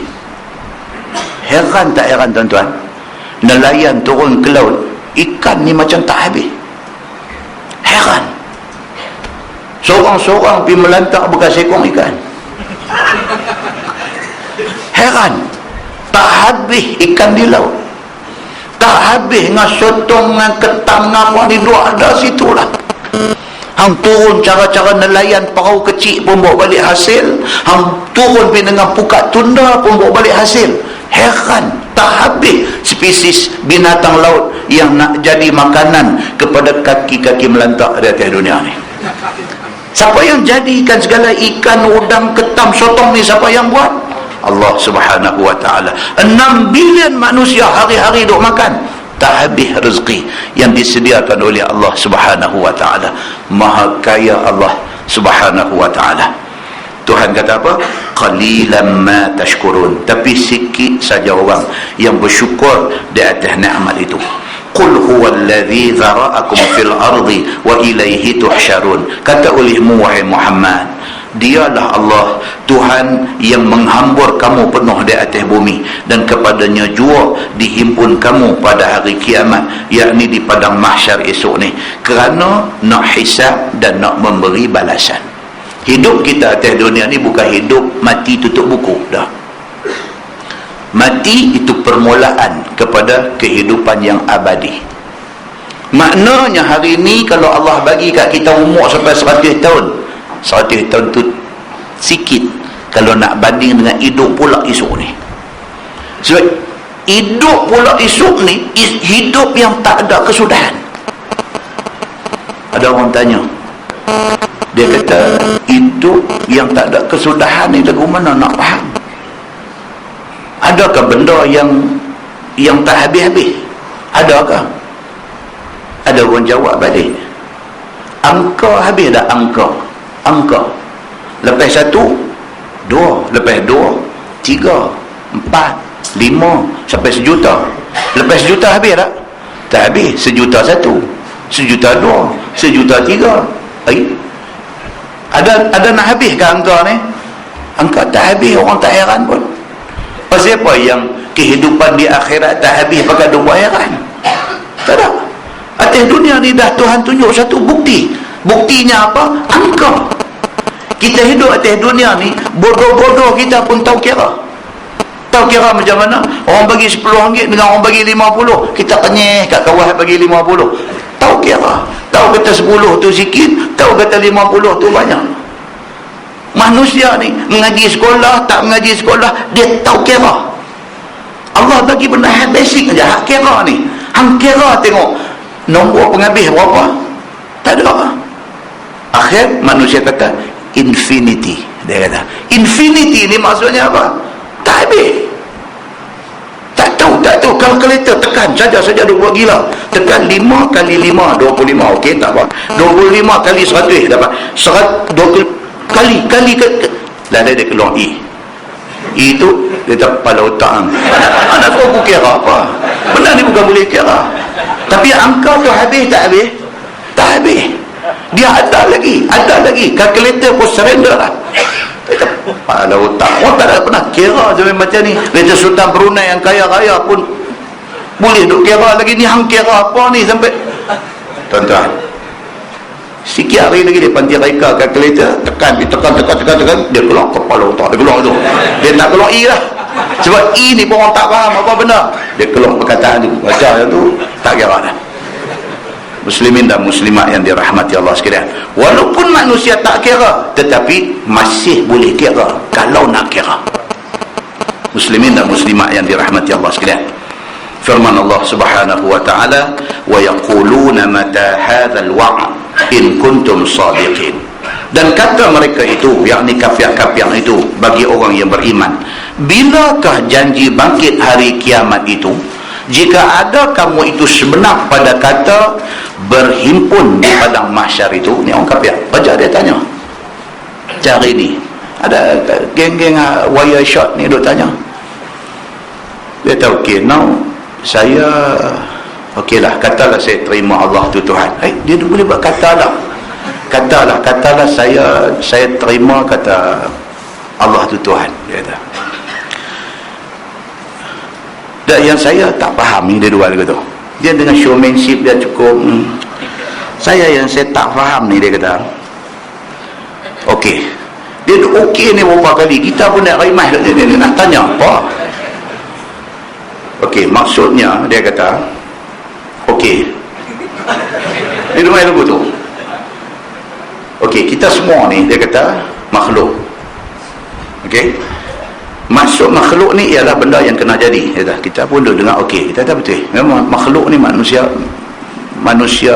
Heran tak heran tuan-tuan? Nelayan turun ke laut, ikan ni macam tak habis. Heran. Seorang-seorang pergi melantak bekas ekor ikan. Heran. Tak habis ikan di laut, tak habis dengan sotong, dengan ketam, dengan apa ni, dua ada situ lah. Hang turun cara-cara nelayan perahu kecil pun bawa balik hasil. Hang turun pergi dengan pukat tunda pun bawa balik hasil. Heran. Tak habis spesies binatang laut yang nak jadi makanan kepada kaki-kaki melantak di atas dunia ni. Siapa yang jadikan segala ikan, udang, ketam, sotong ni? Siapa yang buat? Allah Subhanahu wa ta'ala. 6 bilion manusia hari-hari duk makan, tak habis rezeki yang disediakan oleh Allah Subhanahu wa ta'ala. Maha kaya Allah Subhanahu wa ta'ala. Tuhan kata apa? Qalilan ma tashkurun. Tapi sikit saja orang yang bersyukur di atas nikmat itu. Qul huwallazi zara'akum fil ardi wa ilaihi tuhsyarun. Kata olehmu wahai Muhammad, dialah Allah, Tuhan yang menghambur kamu penuh di atas bumi, dan kepadanya jua dihimpun kamu pada hari kiamat, yakni di padang mahsyar esok ni, kerana nak hisab dan nak memberi balasan. Hidup kita atas dunia ni bukan hidup mati tutup buku dah. Mati itu permulaan kepada kehidupan yang abadi. Maknanya hari ni kalau Allah bagi kat kita umur sampai 100 tahun, 100 tahun tu sikit kalau nak banding dengan hidup pula esok ni. Sebab hidup pula esok ni hidup yang tak ada kesudahan. Ada orang tanya, dia kata hidup yang tak ada kesudahan ni lagu mana nak faham? Adakah benda yang tak habis-habis? Adakah? Ada orang jawab balik, angka habis dah. Angka lepas 1, 2, lepas 2, 3, 4, 5 sampai 1 juta. Lepas 1 juta habis tak? Tak habis. 1 juta 1, 1 juta 2, 1 juta 3. Ada nak habis ke angka ni? Angka tak habis, orang tak heran pun. Pasal apa yang kehidupan di akhirat tak habis pakai duk buat heran? Tak ada. Atas dunia ni dah Tuhan tunjuk satu bukti. Buktinya apa? Angka. Kita hidup atas dunia ni, bodoh-bodoh kita pun tahu kira. Tahu kira macam mana? Orang bagi RM10 dengan orang bagi 50, kita kenyeh kat kawan bagi 50. Tahu kira. Tahu kata 10 tu sikit, tahu kata 50 tu banyak. Manusia ni mengaji sekolah, tak mengaji sekolah, dia tahu kira. Allah bagi benda basic aja, hak kira ni. Hang kira tengok nombor penghabis berapa? Tak ada. Akhir manusia kata infinity. Dia kata infinity ni maksudnya apa? Tak habis. Tak tahu. Kalkulator tekan saja dia buat gila. Tekan 5 kali 5 25. Okey tak apa. 25 kali 100 dapat 120 kali lah dia keluar E. E tu dia tak kepala otak. Anak suruh aku kira apa? Benda ni bukan boleh kira. Tapi angka tu habis tak habis? Tak habis. Dia ada lagi. Kalkulator pun surrender lah. Kepala otak. Orang tak ada pernah kira sampai macam ni. Raja Sultan Brunei yang kaya-kaya pun boleh duk kira lagi. Ni hang kira apa ni sampai? Tuan-tuan, sikit hari lagi dia panti reka kalkulator, tekan, dia keluar kepala otak, dia keluar tu. Dia tak keluar E lah. Sebab E ni pun orang tak faham apa benda. Dia keluar perkataan tu, baca yang tu, tak kira dah. Muslimin dan muslimat yang dirahmati Allah sekalian, walaupun manusia tak kira, tetapi masih boleh kira kalau nak kira. Muslimin dan muslimat yang dirahmati Allah sekalian, firman Allah Subhanahu wa ta'ala, wa yaquluna mata hadzal wa'd in kuntum sadiqin. Dan kata mereka itu, yakni kafir-kafir itu, bagi orang yang beriman, bilakah janji bangkit hari kiamat itu? Jika ada kamu itu sebenar pada kata berhimpun di padang mahsyar itu. Ni orang kafir. Baca dia tanya. Cari ni. Ada geng-geng wire shot ni duk tanya. Dia tahu, okay, now saya okeylah, katalah saya terima Allah tu Tuhan. Dia boleh buat katalah saya terima kata Allah tu Tuhan, dia kata. Dan yang saya tak faham ni, dia dua kata, dia dengan showmanship dia cukup, saya tak faham ni, dia kata okey, dia okey ni beberapa kali, kita pun nak rimah, dia nak tanya apa. Okey, maksudnya dia kata okey, dia dua lagu tu. Okey, kita semua ni, dia kata, makhluk. Okey, maksud makhluk ni ialah benda yang kena jadi. Kita pun duduk dengar, okey, kita kata betul. Memang makhluk ni manusia,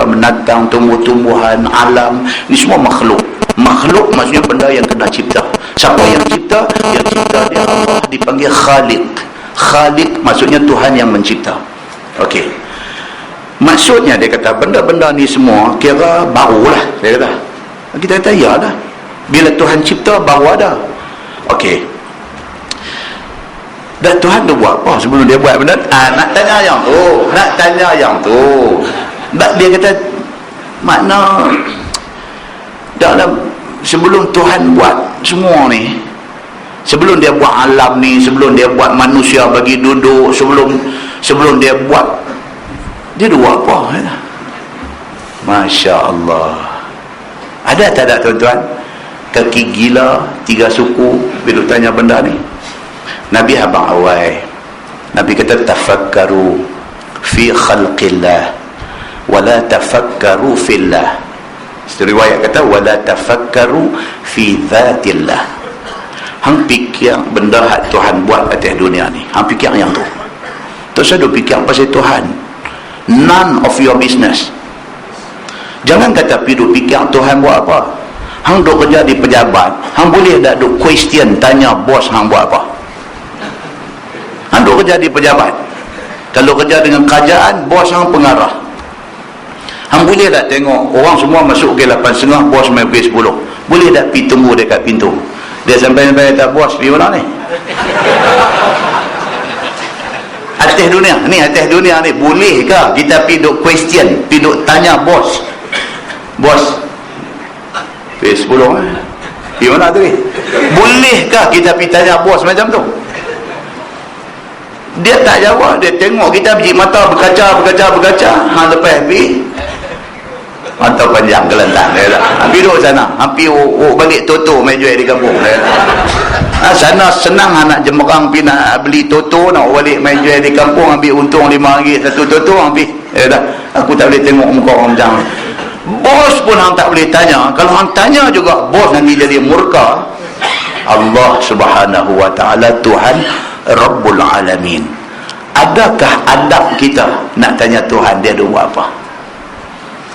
binatang, tumbuh-tumbuhan, alam, ni semua makhluk. Makhluk maksudnya benda yang kena cipta. Siapa yang cipta? Yang cipta dia Allah, dipanggil Khaliq. Khaliq maksudnya Tuhan yang mencipta. Okey, maksudnya dia kata benda-benda ni semua kira barulah, dia kata. Kita kata ya dah, bila Tuhan cipta baru ada. Okey, dan Tuhan tu buat apa sebelum dia buat benda? Nak tanya yang tu. Dia kata makna dalam sebelum Tuhan buat semua ni, sebelum dia buat alam ni, sebelum dia buat manusia bagi duduk, sebelum dia buat, dia buat apa? Masya Allah. Ada tak ada tuan-tuan kaki gila 3 suku bila tanya benda ni? Nabi abang awal, Nabi kata tafakkaru fi khalqillah wala tafakkaru fillah. Riwayat kata wala tafakkaru fi dhatillah. Hang fikir benda hak Tuhan buat atas dunia ni, hang fikir yang tu. Terus ada fikir pasal Tuhan, none of your business. Jangan kata duk fikir Tuhan buat apa. Hang duk kerja di pejabat, hang boleh tak duk question tanya bos hang buat apa? Hang duk kerja di pejabat, kalau kerja dengan kerajaan, bos hang pengarah. Hang boleh tak tengok orang semua masuk ke 8.30, bos main ke 10? Boleh tak pergi tunggu dekat pintu? Dia sampai-sampai kata, bos pergi mana ni? Atas dunia ni bolehkah kita pergi duk question, pergi duk tanya bos P10 pergi mana tu? Bolehkah kita pergi tanya bos macam tu? Dia tak jawab, dia tengok kita biji mata berkaca. Hang lepas pergi mata panjang kelentang dia lah. Hampir duduk sana, hampir balik toto main jual di kampung dia. Sana senang nak jemerang pergi nak beli toto, nak balik main jual di kampung, ambil untung RM5 satu toto, hampir dah. Aku tak boleh tengok muka orang macam bos pun hang tak boleh tanya. Kalau hang tanya juga, bos nanti jadi murka. Allah Subhanahu wa ta'ala Tuhan Rabbul Alamin. Adakah adab kita nak tanya Tuhan dia ada buat apa?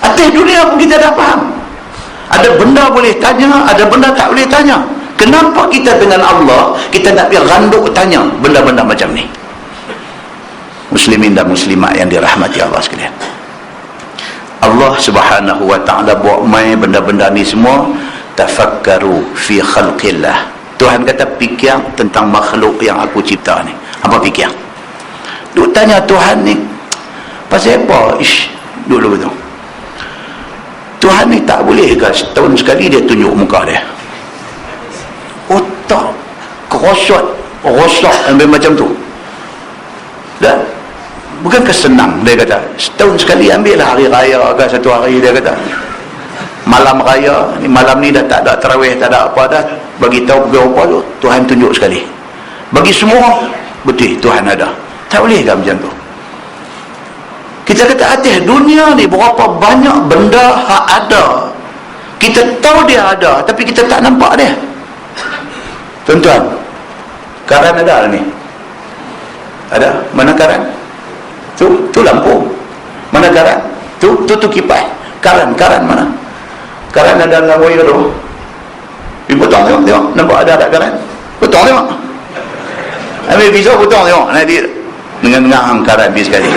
Atas dunia pun kita dah faham, ada benda boleh tanya, ada benda tak boleh tanya. Kenapa kita dengan Allah kita nak pergi randuk tanya benda-benda macam ni? Muslimin dan muslimat yang dirahmati Allah sekalian, Allah Subhanahu wa ta'ala buat main benda-benda ni semua. Tafakkaru fi khalqillah. Tuhan kata fikir tentang makhluk yang aku cipta ni. Apa fikir? Duk tanya Tuhan ni pasal apa? Dulu tu Tuhan ni tak boleh ke setahun sekali dia tunjuk muka dia? Otak rosak ambil macam tu. Dan bukan kesenang, dia kata setahun sekali ambil lah hari raya ke satu hari, dia kata malam raya ni, malam ni dah tak ada tarawih, tak ada apa dah, bagi tahu berapa tu Tuhan tunjuk sekali bagi semua, betul Tuhan ada. Tak boleh ke macam tu? Kita kata atas dunia ni berapa banyak benda hak ada, kita tahu dia ada tapi kita tak nampak dia. Tuan-tuan, karan ada ni? Ada? Mana karan? Tu lampu. Mana karan? Tu kipas. Karan mana? Karan ada dalam wire tu. Pergi potong tengok. Nampak ada garan? Potong tengok. Ambil pisau potong tengok. Nanti dengan angkaran pergi sekali.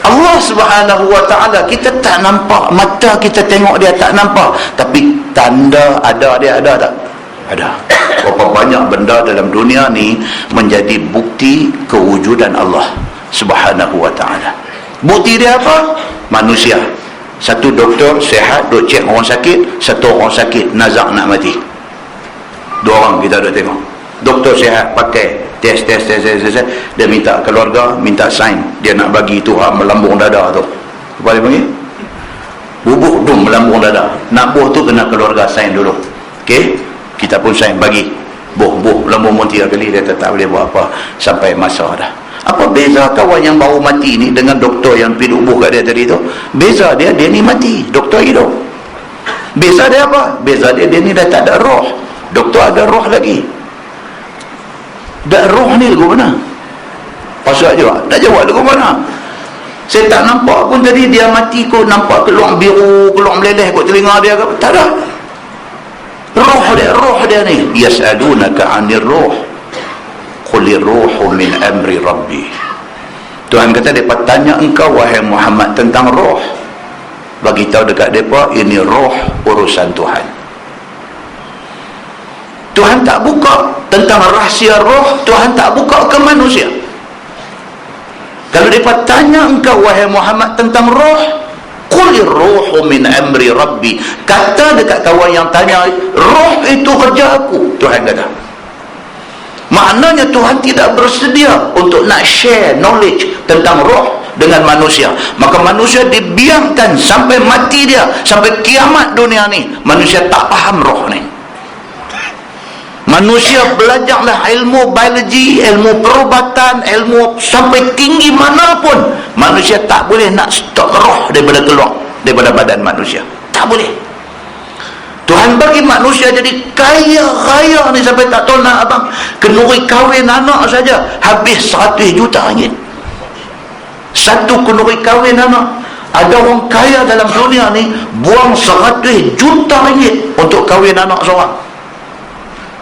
Allah Subhanahu wa ta'ala, kita tak nampak, mata kita tengok dia tak nampak, tapi tanda ada dia, ada tak? Ada. Berapa banyak benda dalam dunia ni menjadi bukti kewujudan Allah Subhanahu wa ta'ala. Bukti dia apa? Manusia. Satu doktor sihat duk cek orang sakit, satu orang sakit nazak nak mati. Dua orang kita duk tengok. Doktor sihat pakai test, dia minta keluarga minta sign, dia nak bagi tu melambung dada tu, apa dia panggil, bubuh dum melambung dada, nak buh tu kena keluarga sign dulu. Okey, kita pun sign bagi buh melambung pun 3 kali, dia tak boleh buat apa sampai masa dah. Apa beza kawan yang baru mati ni dengan doktor yang pergi buh kat dia tadi tu? Beza dia ni mati, doktor hidup. Beza dia apa? Beza dia ni dah tak ada roh, doktor ada roh lagi. Dak roh ni lagu mana? Pasal juga nak jawab lagu mana? Saya tak nampak pun tadi dia mati kau nampak keluar biru, keluar meleleh kat telinga dia ke? Tak ada. Roh dia ni. Yas'alunaka 'anir ruh. Qulir ruhu min amri rabbi. Tuhan kata depa tanya engkau wahai Muhammad tentang roh. Bagi tahu dekat depa ini roh urusan Tuhan. Tuhan tak buka tentang rahsia roh, Tuhan tak buka ke manusia. Kalau mereka tanya engkau wahai Muhammad tentang roh, qulir ruhu min amri rabbi, kata dekat kawan yang tanya, roh itu kerja aku, Tuhan kata. Maknanya Tuhan tidak bersedia untuk nak share knowledge tentang roh dengan manusia. Maka manusia dibiarkan sampai mati dia, sampai kiamat dunia ni, manusia tak faham roh ni. Manusia belajarlah ilmu biologi, ilmu perubatan, ilmu sampai tinggi manapun, manusia tak boleh nak stop roh daripada keluar daripada badan manusia. Tak boleh. Tuhan bagi manusia jadi kaya raya ni sampai tak tahu nak abang. Kenuri kahwin anak saja habis 100 juta ringgit. Satu kenuri kahwin anak. Ada orang kaya dalam dunia ni buang 100 juta ringgit untuk kahwin anak seorang.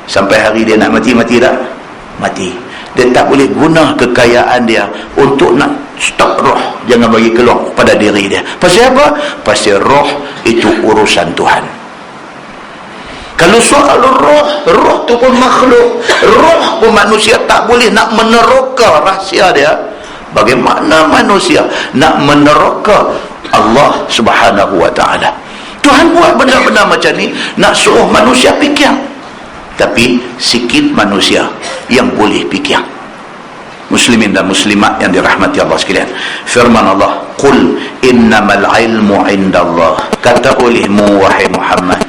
Sampai hari dia nak mati tak? Mati. Dia tak boleh guna kekayaan dia untuk nak stop roh, jangan bagi keluar pada diri dia. Pasal apa? Pasal roh itu urusan Tuhan. Kalau soal roh tu pun makhluk, roh pun manusia tak boleh nak meneroka rahsia dia. Bagaimana manusia nak meneroka Allah Subhanahu wa ta'ala? Tuhan buat benda-benda macam ni nak suruh manusia fikir. Tapi sikit manusia yang boleh fikir. Muslimin dan muslimat yang dirahmati Allah sekalian, firman Allah, qul innamal ilmu indallah, kata olehmu wahai Muhammad,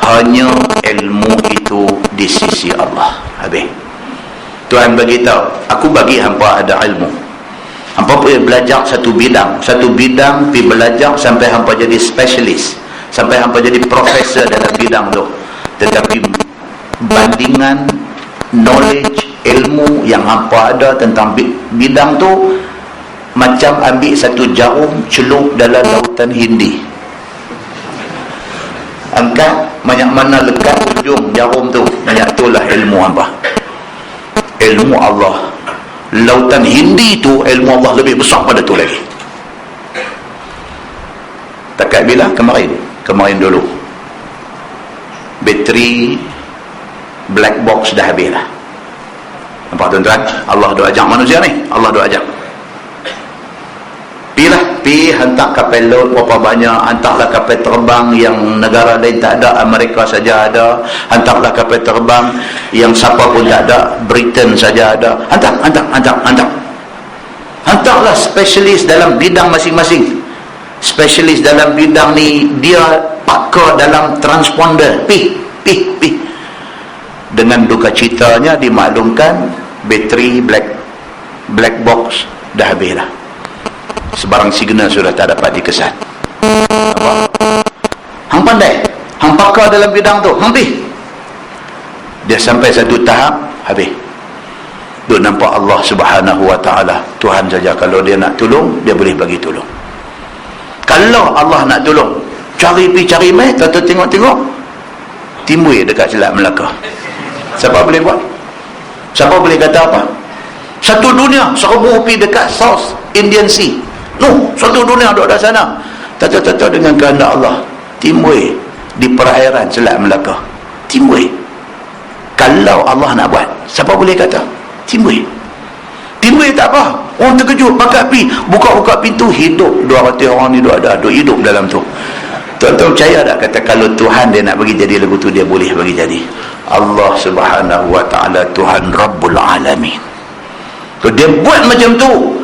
hanya ilmu itu di sisi Allah. Habis Tuhan bagi tahu, aku bagi hampa ada ilmu, hampa boleh belajar satu bidang pergi belajar sampai hampa jadi spesialis, sampai hampa jadi profesor dalam bidang tu. Tetapi bandingan knowledge, ilmu yang hampa ada tentang bidang tu macam ambil satu jarum celup dalam lautan Hindi, angkat banyak mana lekat ujung jarum tu, banyak itulah ilmu hampa. Ilmu Allah, lautan Hindi tu ilmu Allah lebih besar pada tu lagi. Takat bila? Kemarin dulu bateri black box dah habis lah. Nampak tuan-tuan? Allah doa ajak manusia ni, Allah doa ajak. Pergi hantar kapal laut berapa banyak, hantarlah kapal terbang yang negara lain tak ada, Amerika saja ada, hantarlah kapal terbang yang siapa pun tak ada, Britain saja ada, hantarlah spesialis dalam bidang masing-masing. Spesialis dalam bidang ni, dia pakar dalam transponder, pi dengan duka citanya dimaklumkan bateri black box dah habis dah. Sebarang signal sudah tak dapat dikesan. Apa? Hang pandai, hang pakar dalam bidang tu, hang pergi. Dia sampai satu tahap habis. Duk nampak Allah Subhanahu wa ta'ala, Tuhan saja kalau dia nak tolong, dia boleh bagi tolong. Kalau Allah nak tolong, cari mai, tengok-tengok timbul dekat Selat Melaka. Siapa boleh buat? Siapa boleh kata apa? Satu dunia serbu pi dekat South Indian Sea. Satu dunia duduk dah sana. Tata-tata dengan kehendak Allah timbul di perairan Selat Melaka. Timbul. Kalau Allah nak buat, siapa boleh kata? Timbul tak apa. Orang terkejut, pakat pi, buka-buka pintu, hidup 200 orang ni duduk hidup dalam tu. Tuan-tuan percaya tak kata kalau Tuhan dia nak bagi jadi lagu tu, dia boleh bagi jadi? Allah Subhanahu wa ta'ala Tuhan Rabbul Alamin. Kalau dia buat macam tu,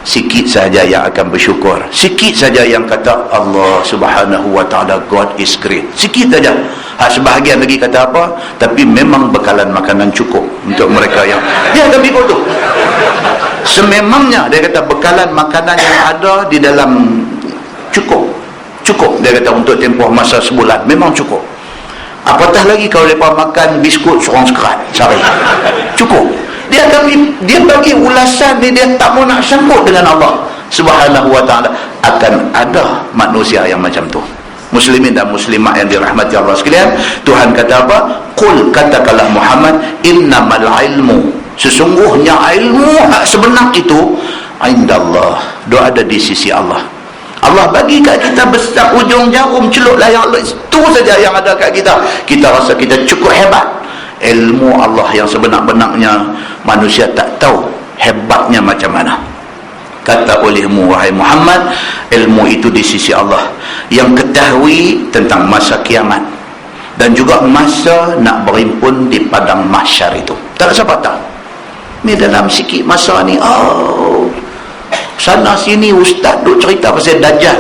sikit saja yang akan bersyukur, sikit saja yang kata Allah Subhanahu wa ta'ala God is great, sikit saja. Sebahagian lagi kata apa, tapi memang bekalan makanan cukup untuk mereka yang dia akan pikul tu. Sememangnya dia kata bekalan makanan yang ada di dalam cukup, dia kata untuk tempoh masa sebulan memang cukup. Apatah lagi kalau mereka makan biskut seorang sekerat sehari, cukup. Dia bagi ulasan dia tak mau nak sangkut dengan Allah Subhanahu wa ta'ala. Akan ada manusia yang macam tu. Muslimin dan muslimat yang dirahmati Allah sekalian, Tuhan kata apa? Qul, katakanlah Muhammad, innamal ilmu, sesungguhnya ilmu sebenar itu indallah, dia ada di sisi Allah. Allah bagi kat kita besar ujung jarum celup layar Allah, itu saja yang ada kat kita. Kita rasa kita cukup hebat. Ilmu Allah yang sebenar-benarnya manusia tak tahu hebatnya macam mana. Kata olehmu wahai Muhammad, ilmu itu di sisi Allah yang ketahui tentang masa kiamat dan juga masa nak berimpun di padang mahsyar itu. Tak siapa tahu. Ni dalam sikit masa ni, sana sini ustaz duk cerita pasal Dajjal.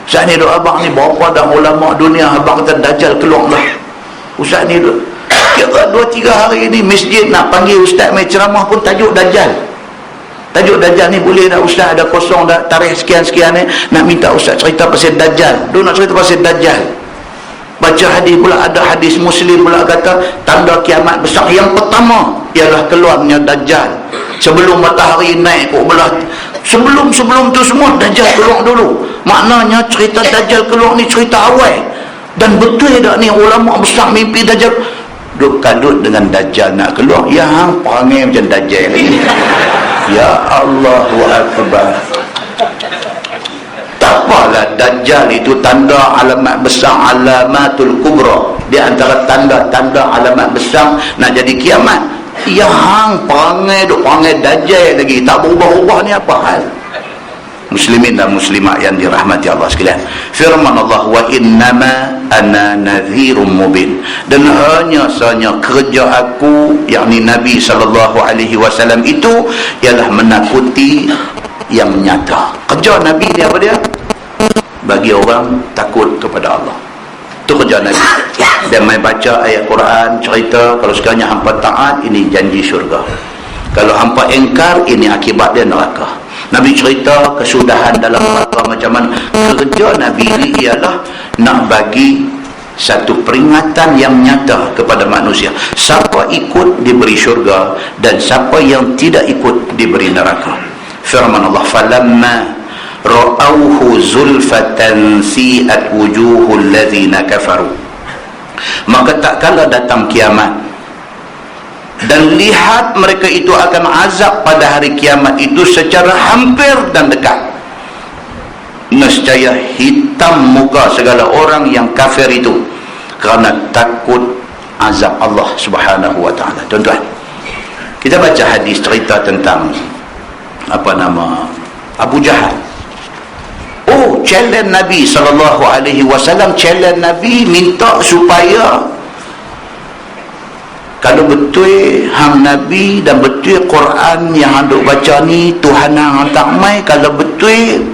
Ustaz ni duk abang ni berapa dah ulama dunia abang kata Dajjal keluar dah. Ustaz ni duk kira 2-3 hari ni masjid nak panggil ustaz mai ceramah pun tajuk Dajjal. Tajuk Dajjal ni boleh dah ustaz, ada kosong dah tarikh sekian-sekian ni, nak minta ustaz cerita pasal Dajjal. Dia nak cerita pasal Dajjal. Baca hadis pula, ada hadis Muslim pula kata tanda kiamat besar yang pertama ialah keluarnya Dajjal. Sebelum matahari naik kok belah, sebelum tu semua Dajjal keluar dulu. Maknanya cerita Dajjal keluar ni cerita awal. Dan betul tak ni ulama besar mimpi Dajjal duk kadut dengan Dajjal nak keluar, ya hang perangai macam Dajjal ni. Ya Allahu Akbar. Tak apalah, Dajjal itu tanda alamat besar, alamatul kubra. Di antara tanda-tanda alamat besar nak jadi kiamat. Ya hang perangai duk perangai Dajjal lagi, tak berubah-ubah ni apa hal? Muslimin dan muslimat yang dirahmati Allah sekalian, firman Allah, wa innama ana nadhirum mubin, dan hanya sahaja kerja aku, yakni Nabi SAW itu ialah menakuti yang nyata. Kerja Nabi ni apa dia? Bagi orang takut kepada Allah. Itu kerja Nabi. Dia main baca ayat Quran, cerita kalau sekiranya hampa taat, ini janji syurga. Kalau hampa engkar, ini akibat dia neraka. Nabi cerita kesudahan dalam neraka macam mana. Kerja Nabi ini ialah nak bagi satu peringatan yang nyata kepada manusia. Siapa ikut diberi syurga dan siapa yang tidak ikut diberi neraka. Firman Allah, falamma ra'auhu zulfatan si'at wujuhul ladzina kafaru, maka tak kala datang kiamat dan lihat mereka itu akan azab pada hari kiamat itu secara hampir dan dekat, nescaya hitam muka segala orang yang kafir itu kerana takut azab Allah Subhanahu wa ta'ala. Tuan-tuan, kita baca hadis cerita tentang Abu Jahal. Challenge Nabi SAW, challenge Nabi, minta supaya kalau betul hang Nabi dan betul Quran yang hang duk baca ni Tuhan hang tak mai, kalau betul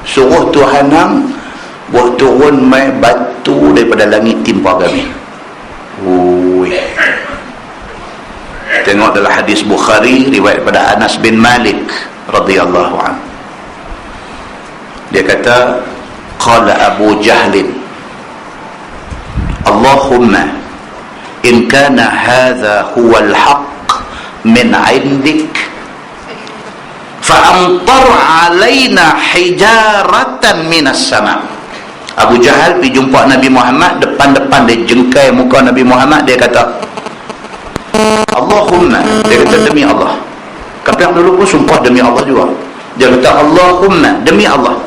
suruh Tuhan hang buat turun mai batu daripada langit timpa kami. Tengok dalam hadis Bukhari riwayat pada Anas bin Malik radhiyallahu anhu. Dia kata, qala Abu Jahlin, Allahumma in kana hadha huwa al-haq min 'indik fa amtar 'alaina hijaratan minas sama'. Abu Jahal pergi jumpa Nabi Muhammad, depan-depan dia jengkai muka Nabi Muhammad, dia kata Allahumma, dia kata demi Allah. Kafir dulu pun sumpah demi Allah juga. Dia kata Allahumma, demi Allah,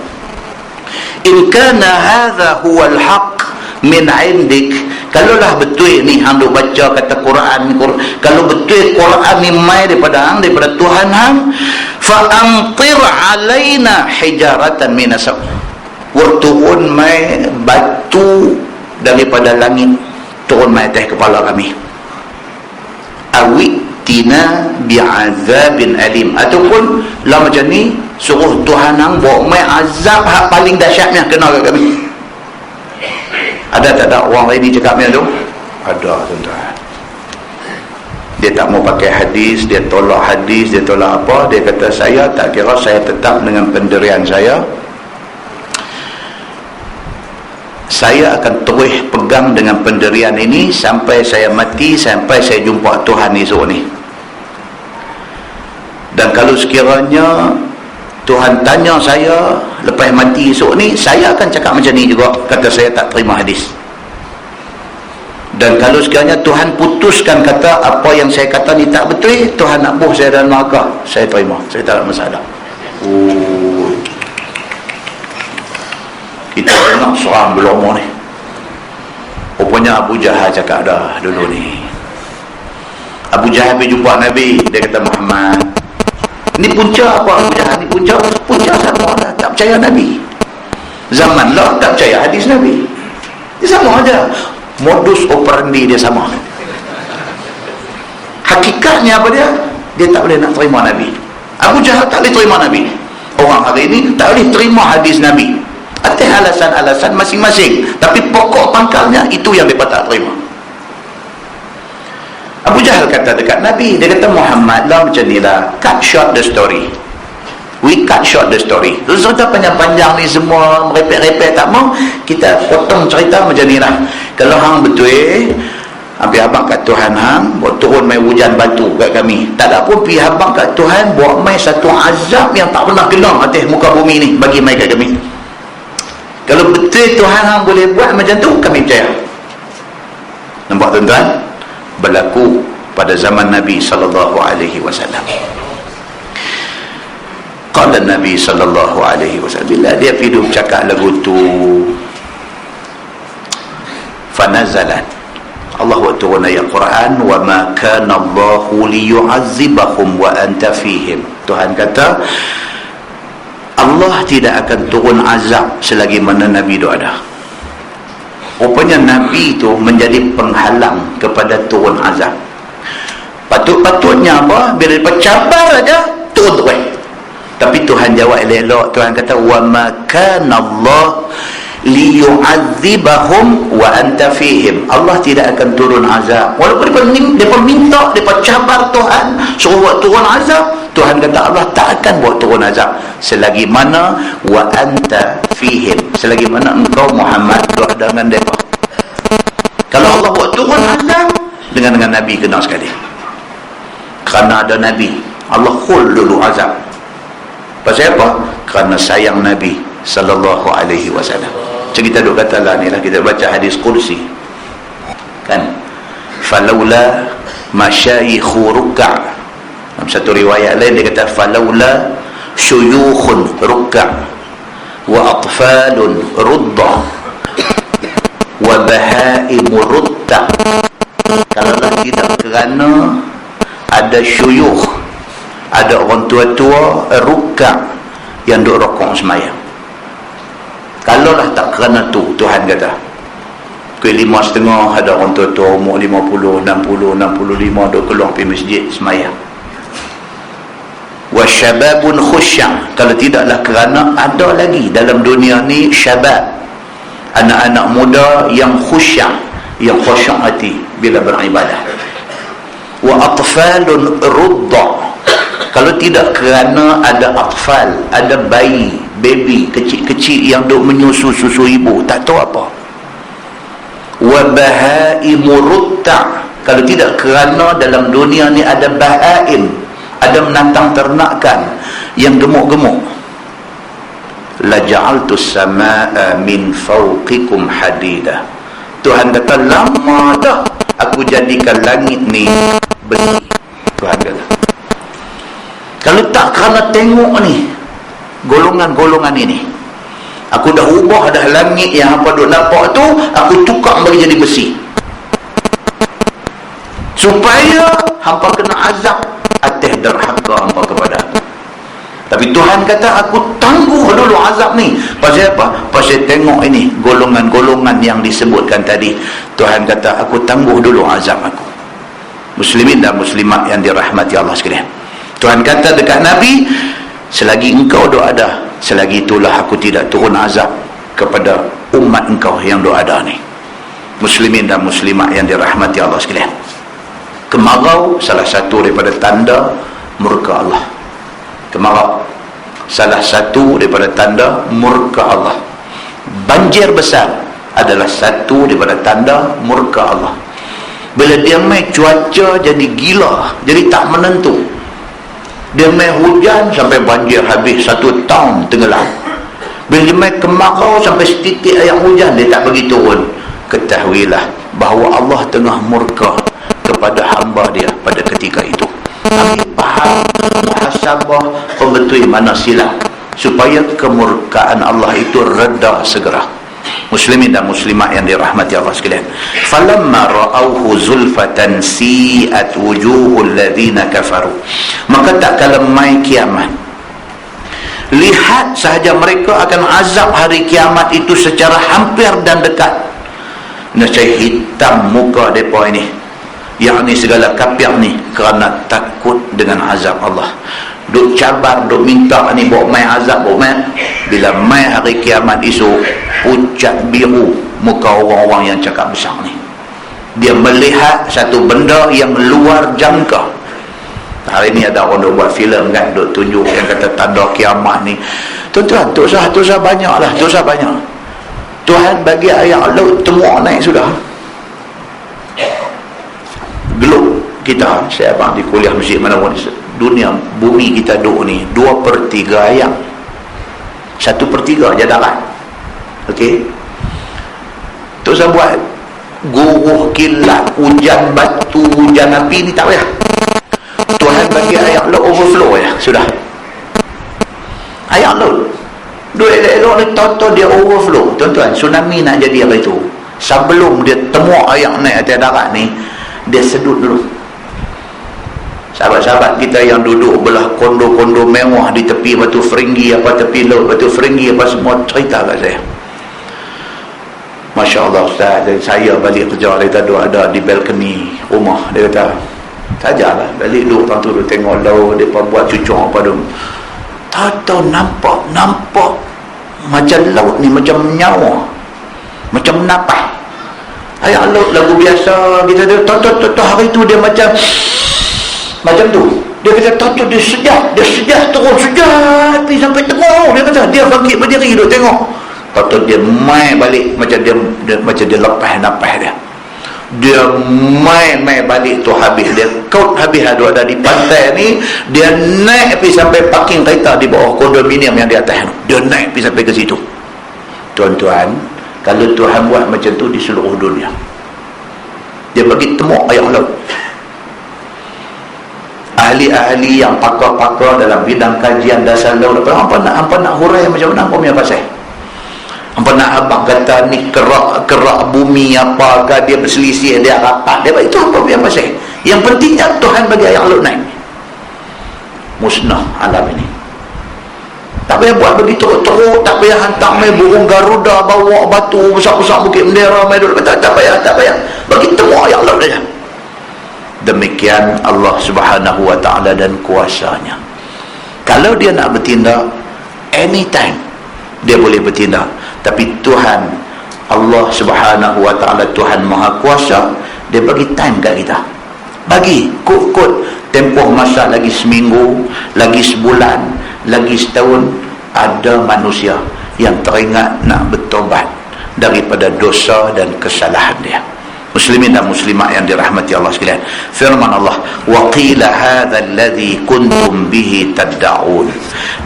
in kana hadha huwal haq min indik, kalaulah betul ni hang duk baca kata Quran, kalau betul Quran ni mai daripada hang, daripada Tuhan hang, fa amtir alaina hijaratan minas sama, turun mai batu daripada langit, turun mai atas kepala kami, awi tina bi'azabin alim, ataupun lah macam ni suruh Tuhan hang bawa mai azab hak paling dahsyatnya kena kat kami. Ada tak ada orang lain ni cakap macam tu? Ada, tuan-tuan. Dia tak mau pakai hadis, dia tolak hadis, dia tolak apa, dia kata saya tak kira, saya tetap dengan pendirian saya akan terus pegang dengan pendirian ini sampai saya mati, sampai saya jumpa Tuhan esok ni. Dan kalau sekiranya Tuhan tanya saya lepas mati esok ni, saya akan cakap macam ni juga, kata saya tak terima hadis. Dan kalau sekiranya Tuhan putuskan kata apa yang saya kata ni tak betul, Tuhan nak buh saya dalam neraka, saya terima, saya tak ada masalah. Kita dengar seorang berlama ni, rupanya Abu Jahal cakap dah dulu ni. Abu Jahal pergi jumpa Nabi, dia kata Muhammad, ni punca apa Abu Jahal ni? Punca sama lah, tak percaya Nabi. Zaman lah tak percaya hadis Nabi. Dia sama aja, modus operandi dia sama. Hakikatnya apa dia? Dia tak boleh nak terima Nabi. Abu Jahal tak boleh terima Nabi. Orang hari ini tak boleh terima hadis Nabi atas alasan-alasan masing-masing, tapi pokok pangkalnya itu yang mereka tak terima. Abu Jahal kata dekat Nabi, dia kata Muhammad lah macam ni lah, cut short the story, we cut short the story. Terus cerita panjang-panjang ni semua merepek-repek tak mau, kita potong cerita macam ni lah. Kalau hang betul hampir abang kat Tuhan hang buat turun mai hujan batu kat kami, tak ada pun pergi abang kat Tuhan buat mai satu azab yang tak pernah kena atas muka bumi ni bagi mai kat kami. Kalau betul Tuhan hang boleh buat macam tu, kami percaya. Nampak tuan-tuan? Berlaku pada zaman Nabi sallallahu alaihi wasallam. Qala Nabi sallallahu alaihi wasallam, bila dia hidup cakap lagu tu, fanazalat, Allah wa turun ayat Quran, wa ma kana Allahu liyu'azzibahum wa anta fihim. Tuhan kata Allah tidak akan turun azab selagi mana Nabi itu ada. Rupanya Nabi itu menjadi penghalang kepada turun azab. Patut-patutnya apa? Bila dia cabar aja turun terus. Tapi Tuhan jawab elok. Tuhan kata wa ma kana Allah liyu'adzibahum wa anta fihim. Allah tidak akan turun azab. Walaupun mereka minta, mereka cabar Tuhan suruh buat turun azab, Tuhan kata Allah tak akan buat turun azab selagi mana wa anta fihim, selagi mana engkau Muhammad berada dengan mereka. Kalau Allah buat turun azab, dengan Nabi kena sekali. Kerana ada Nabi, Allah hul dulu azab. Pasal apa? Kerana sayang Nabi sallallahu alaihi wasallam. Macam kita duk kata lah ni lah, kita baca hadis kursi kan, falaula masyayikhu ruk'a. Dalam satu riwayat lain dia kata falaula syuyukhun ruk'a wa atfalun rudda wa bahaimu rudda. Kalaulah tidak kerana ada syuyukh, ada orang tua-tua ruk'a yang duk rokok semayang, kalaulah tak kerana tu, Tuhan kata pukul 5:30 ada orang tua-tua umur 50, 60, 65 duk keluar pergi masjid semayang. Wa syababun khusyang, kalau tidaklah kerana ada lagi dalam dunia ni syabab, anak-anak muda yang khusyang, yang khusyuk hati bila beribadah. Wa atfalun rudda, kalau tidak kerana ada atfal, ada bayi, baby kecil-kecil yang duk menyusu susu ibu, tak tahu apa. Wa bahaimu rutta, kalau tidak kerana dalam dunia ni ada bahaim, ada menatang ternakan yang gemuk-gemuk. la ja'altu samaa min fawqikum hadida. Tuhan kata, lama dah aku jadikan langit ni besi. Tuhan kata, kalau tak kerana tengok ni golongan-golongan ini, aku dah ubah dah langit yang apa duk nampak tu, aku tukar bagi jadi besi, supaya hampa kena azab atas derhaka hampa kepada aku. Tapi Tuhan kata, aku tangguh dulu azab ni. Pasal apa? Pasal tengok ini golongan-golongan yang disebutkan tadi. Tuhan kata, aku tangguh dulu azab aku. Muslimin dan muslimat yang dirahmati Allah sekalian, Tuhan kata dekat Nabi, selagi engkau duk ada, selagi itulah aku tidak turun azab kepada umat engkau yang duk ada ni. Muslimin dan muslimat yang dirahmati Allah sekalian, kemarau salah satu daripada tanda murka Allah. Kemarau salah satu daripada tanda murka Allah. Banjir besar adalah satu daripada tanda murka Allah. Bila dia mai cuaca jadi gila, jadi tak menentu, dia mai hujan sampai banjir habis 1 tahun tenggelam. Bila dia mai kemarau sampai setitik air hujan dia tak bagi turun, ketahuilah bahawa Allah tengah murka kepada hamba dia pada ketika itu. Ambil faham, muhasabah, pembetul mana silap, supaya kemurkaan Allah itu reda segera. Muslimin dan muslimat yang dirahmati Allah sekalian, falamma ra'awhu zulfatan si'at wujuhul ladzina kafaru, maka tak kala mai kiamat, lihat sahaja mereka akan azab hari kiamat itu secara hampir dan dekat. Nescaya hitam muka mereka ini, yakni segala kafir ni, kerana takut dengan azab Allah. Duk cabar, duk minta ni bawa mai azab, bawa mai. Bila mai hari kiamat esok, pucat biru muka orang-orang yang cakap besar ni. Dia melihat satu benda yang luar jangka. Hari ni ada orang duk buat filem kan, duk tunjuk yang kata tanda kiamat ni. Tuan-tuan, tu sah banyak lah, tu sah banyak. Tuhan bagi ayat laut temuk naik sudah. Geluk kita, saya abang di kuliah masjid mana-mana dunia, bumi kita duduk ni 2/3 ayam, 1/3 je darat. Okey, tu saya buat guruh, kilat, hujan batu, hujan api ni tak payah. Tuhan bagi ayat laut overflow ya, sudah. Ayat laut duk elok-elok ni, tahu dia overflow. Tuan-tuan, tsunami nak jadi apa itu, sebelum dia temuk ayat naik atas darat ni, dia sedut dulu. Sahabat-sahabat kita yang duduk belah kondo-kondo mewah di tepi Batu Feringgi, apa tepi laut Batu Feringgi apa semua, cerita kat saya, Masya Allah Ustaz, saya balik kerja, dia tadi ada di balkoni rumah, dia kata sajalah balik duduk orang tu, tengok laut, dia buat cucuk apa tu, tahu nampak macam laut ni macam nyawa, macam napas. Ayat laut lagu biasa kita tahu hari tu dia macam tu. Dia kata tahu dia sejak terus sejak pergi sampai tengok. Dia kata dia bangkit berdiri duk tengok. Tahu dia mai balik macam dia lepas napas dia. Dia mai balik tu habis dia kaut habis ada di pantai ni, dia naik pergi sampai parking kereta di bawah kondominium yang di atas tu. Dia naik pergi sampai ke situ. Tuan-tuan, kalau Tuhan buat macam tu di seluruh dunia, dia bagi temuk ayat laut. Ahli-ahli yang pakar-pakar dalam bidang kajian dasar laut, apa nak hurai macam mana apa punya pasal? Apa nak abang kata ni kerak bumi apa ke, dia berselisih, dia rapat, dia itu apa punya pasal? Yang pentingnya Tuhan bagi ayat laut naik, musnah alam ini. Tak payah buat begitu teruk, tak payah hantar main burung Garuda bawa batu besar-besar Bukit Bendera main dulu, tak payah, bagi temuk ayat laut saja. Demikian Allah Subhanahu wa ta'ala dan kuasanya. Kalau dia nak bertindak, anytime dia boleh bertindak. Tapi Tuhan Allah Subhanahu wa ta'ala, Tuhan Maha Kuasa, dia bagi time kat kita, bagi kod tempoh masa lagi seminggu, lagi sebulan, lagi setahun. Ada manusia yang teringat nak bertobat daripada dosa dan kesalahan dia. Muslimin dan muslimat yang dirahmati Allah sekalian, firman Allah, wa qila hadzal ladzi kuntum bihi tad'un,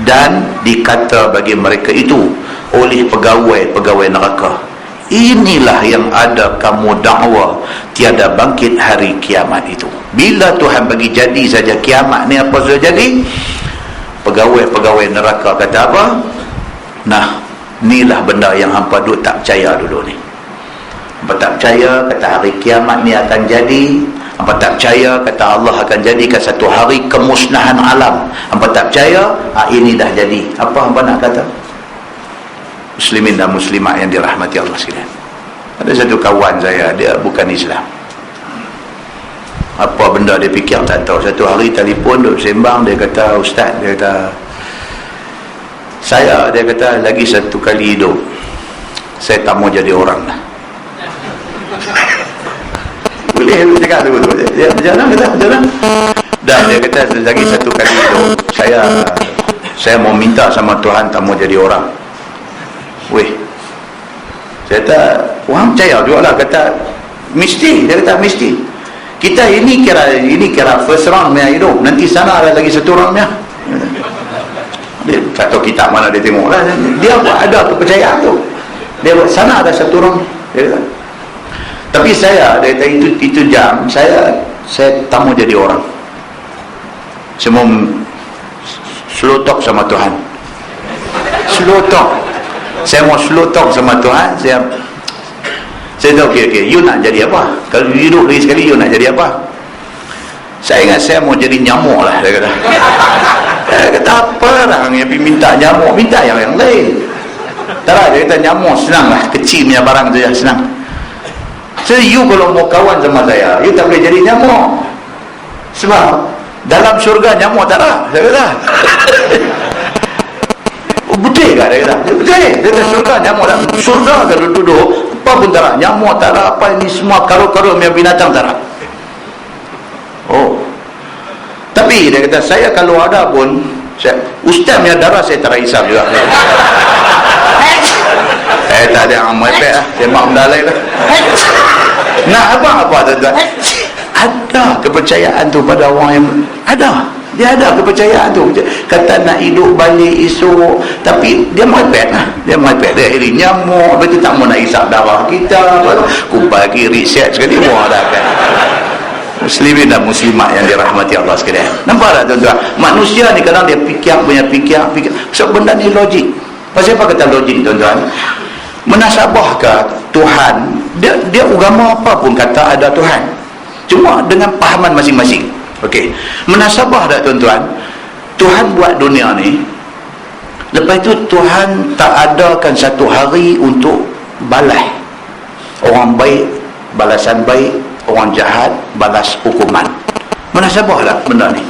dan dikata bagi mereka itu oleh pegawai neraka, inilah yang ada kamu dakwa tiada bangkit hari kiamat itu. Bila Tuhan bagi jadi saja kiamat ni, apa sudah jadi? Pegawai neraka kata apa? Nah, inilah benda yang hampa duk tak percaya dulu ni. Hampa tak percaya kata hari kiamat ni akan jadi. Hampa tak percaya kata Allah akan jadikan satu hari kemusnahan alam. Hampa tak percaya, ini dah jadi. Apa hampa nak kata? Muslimin dan muslimat yang dirahmati Allah sekalian, ada satu kawan saya, dia bukan Islam. Apa benda dia fikir tak tahu. Satu hari telefon duk sembang, dia kata, ustaz, dia kata, dia kata lagi satu kali hidup saya tak mau jadi orang lah. Boleh cakap tu, dia berjalan kata berjalan. Dan dia kata lagi satu kali hidup saya mau minta sama Tuhan tak mau jadi orang. Weh, saya kata orang percaya juga lah, kata mesti. Dia kata mesti. Kita ini kira first round punya hidup, nanti sana ada lagi satu round punya. Dia kata kitab mana dia tengok lah, dia ada kepercayaan tu, dia buat sana ada satu round. Dia kata, tapi dia kata itu jam saya tak mau jadi orang, saya mau slow talk sama Tuhan. Slow talk, saya mau slow talk sama Tuhan. Saya tahu, okey, you nak jadi apa? Kalau hidup lagi sekali, you nak jadi apa? Saya ingat saya mau jadi nyamuk lah, dia kata. Dia kata, apa orang yang minta nyamuk, minta yang lain. Tak lah, dia kata nyamuk senang lah, kecil punya barang tu yang senang. So you kalau mau kawan sama saya, you tak boleh jadi nyamuk, sebab dalam syurga nyamuk tak ada, saya kata. Betul ke? Dia kata betul. Dia kata syurga nyamuk tak. Syurga kalau duduk apa pun tak ada, nyamuk tak ada, apa ini semua karo-karo punya binatang tak ada. Oh, tapi dia kata saya kalau ada pun, ustaz punya darah saya tak risau juga. Tak ada yang merepek lah, saya mak mendalai lah. Nak apa tuan-tuan? Ada kepercayaan tu pada orang yang ada. Dia ada kepercayaan tu. Kata nak hidup balik esok, tapi dia merepek lah. Dia akhirnya nyamuk. Lepas tu tak mau nak isap darah kita. Ku bagi riset sekali, muah dah kan. Muslimin dan muslimat yang dirahmati Allah sekalian, nampak tak tuan-tuan? Manusia ni kadang dia fikir. So benda ni logik. Pasal apa kata logik tuan-tuan? Menasabahkah Tuhan, dia agama apa pun kata ada Tuhan, cuma dengan pahaman masing-masing. Okey, menasabah tak tuan-tuan? Tuhan buat dunia ni, lepas itu Tuhan tak adakan satu hari untuk balas. Orang baik balasan baik, orang jahat balas hukuman. Menasabah tak benda ni?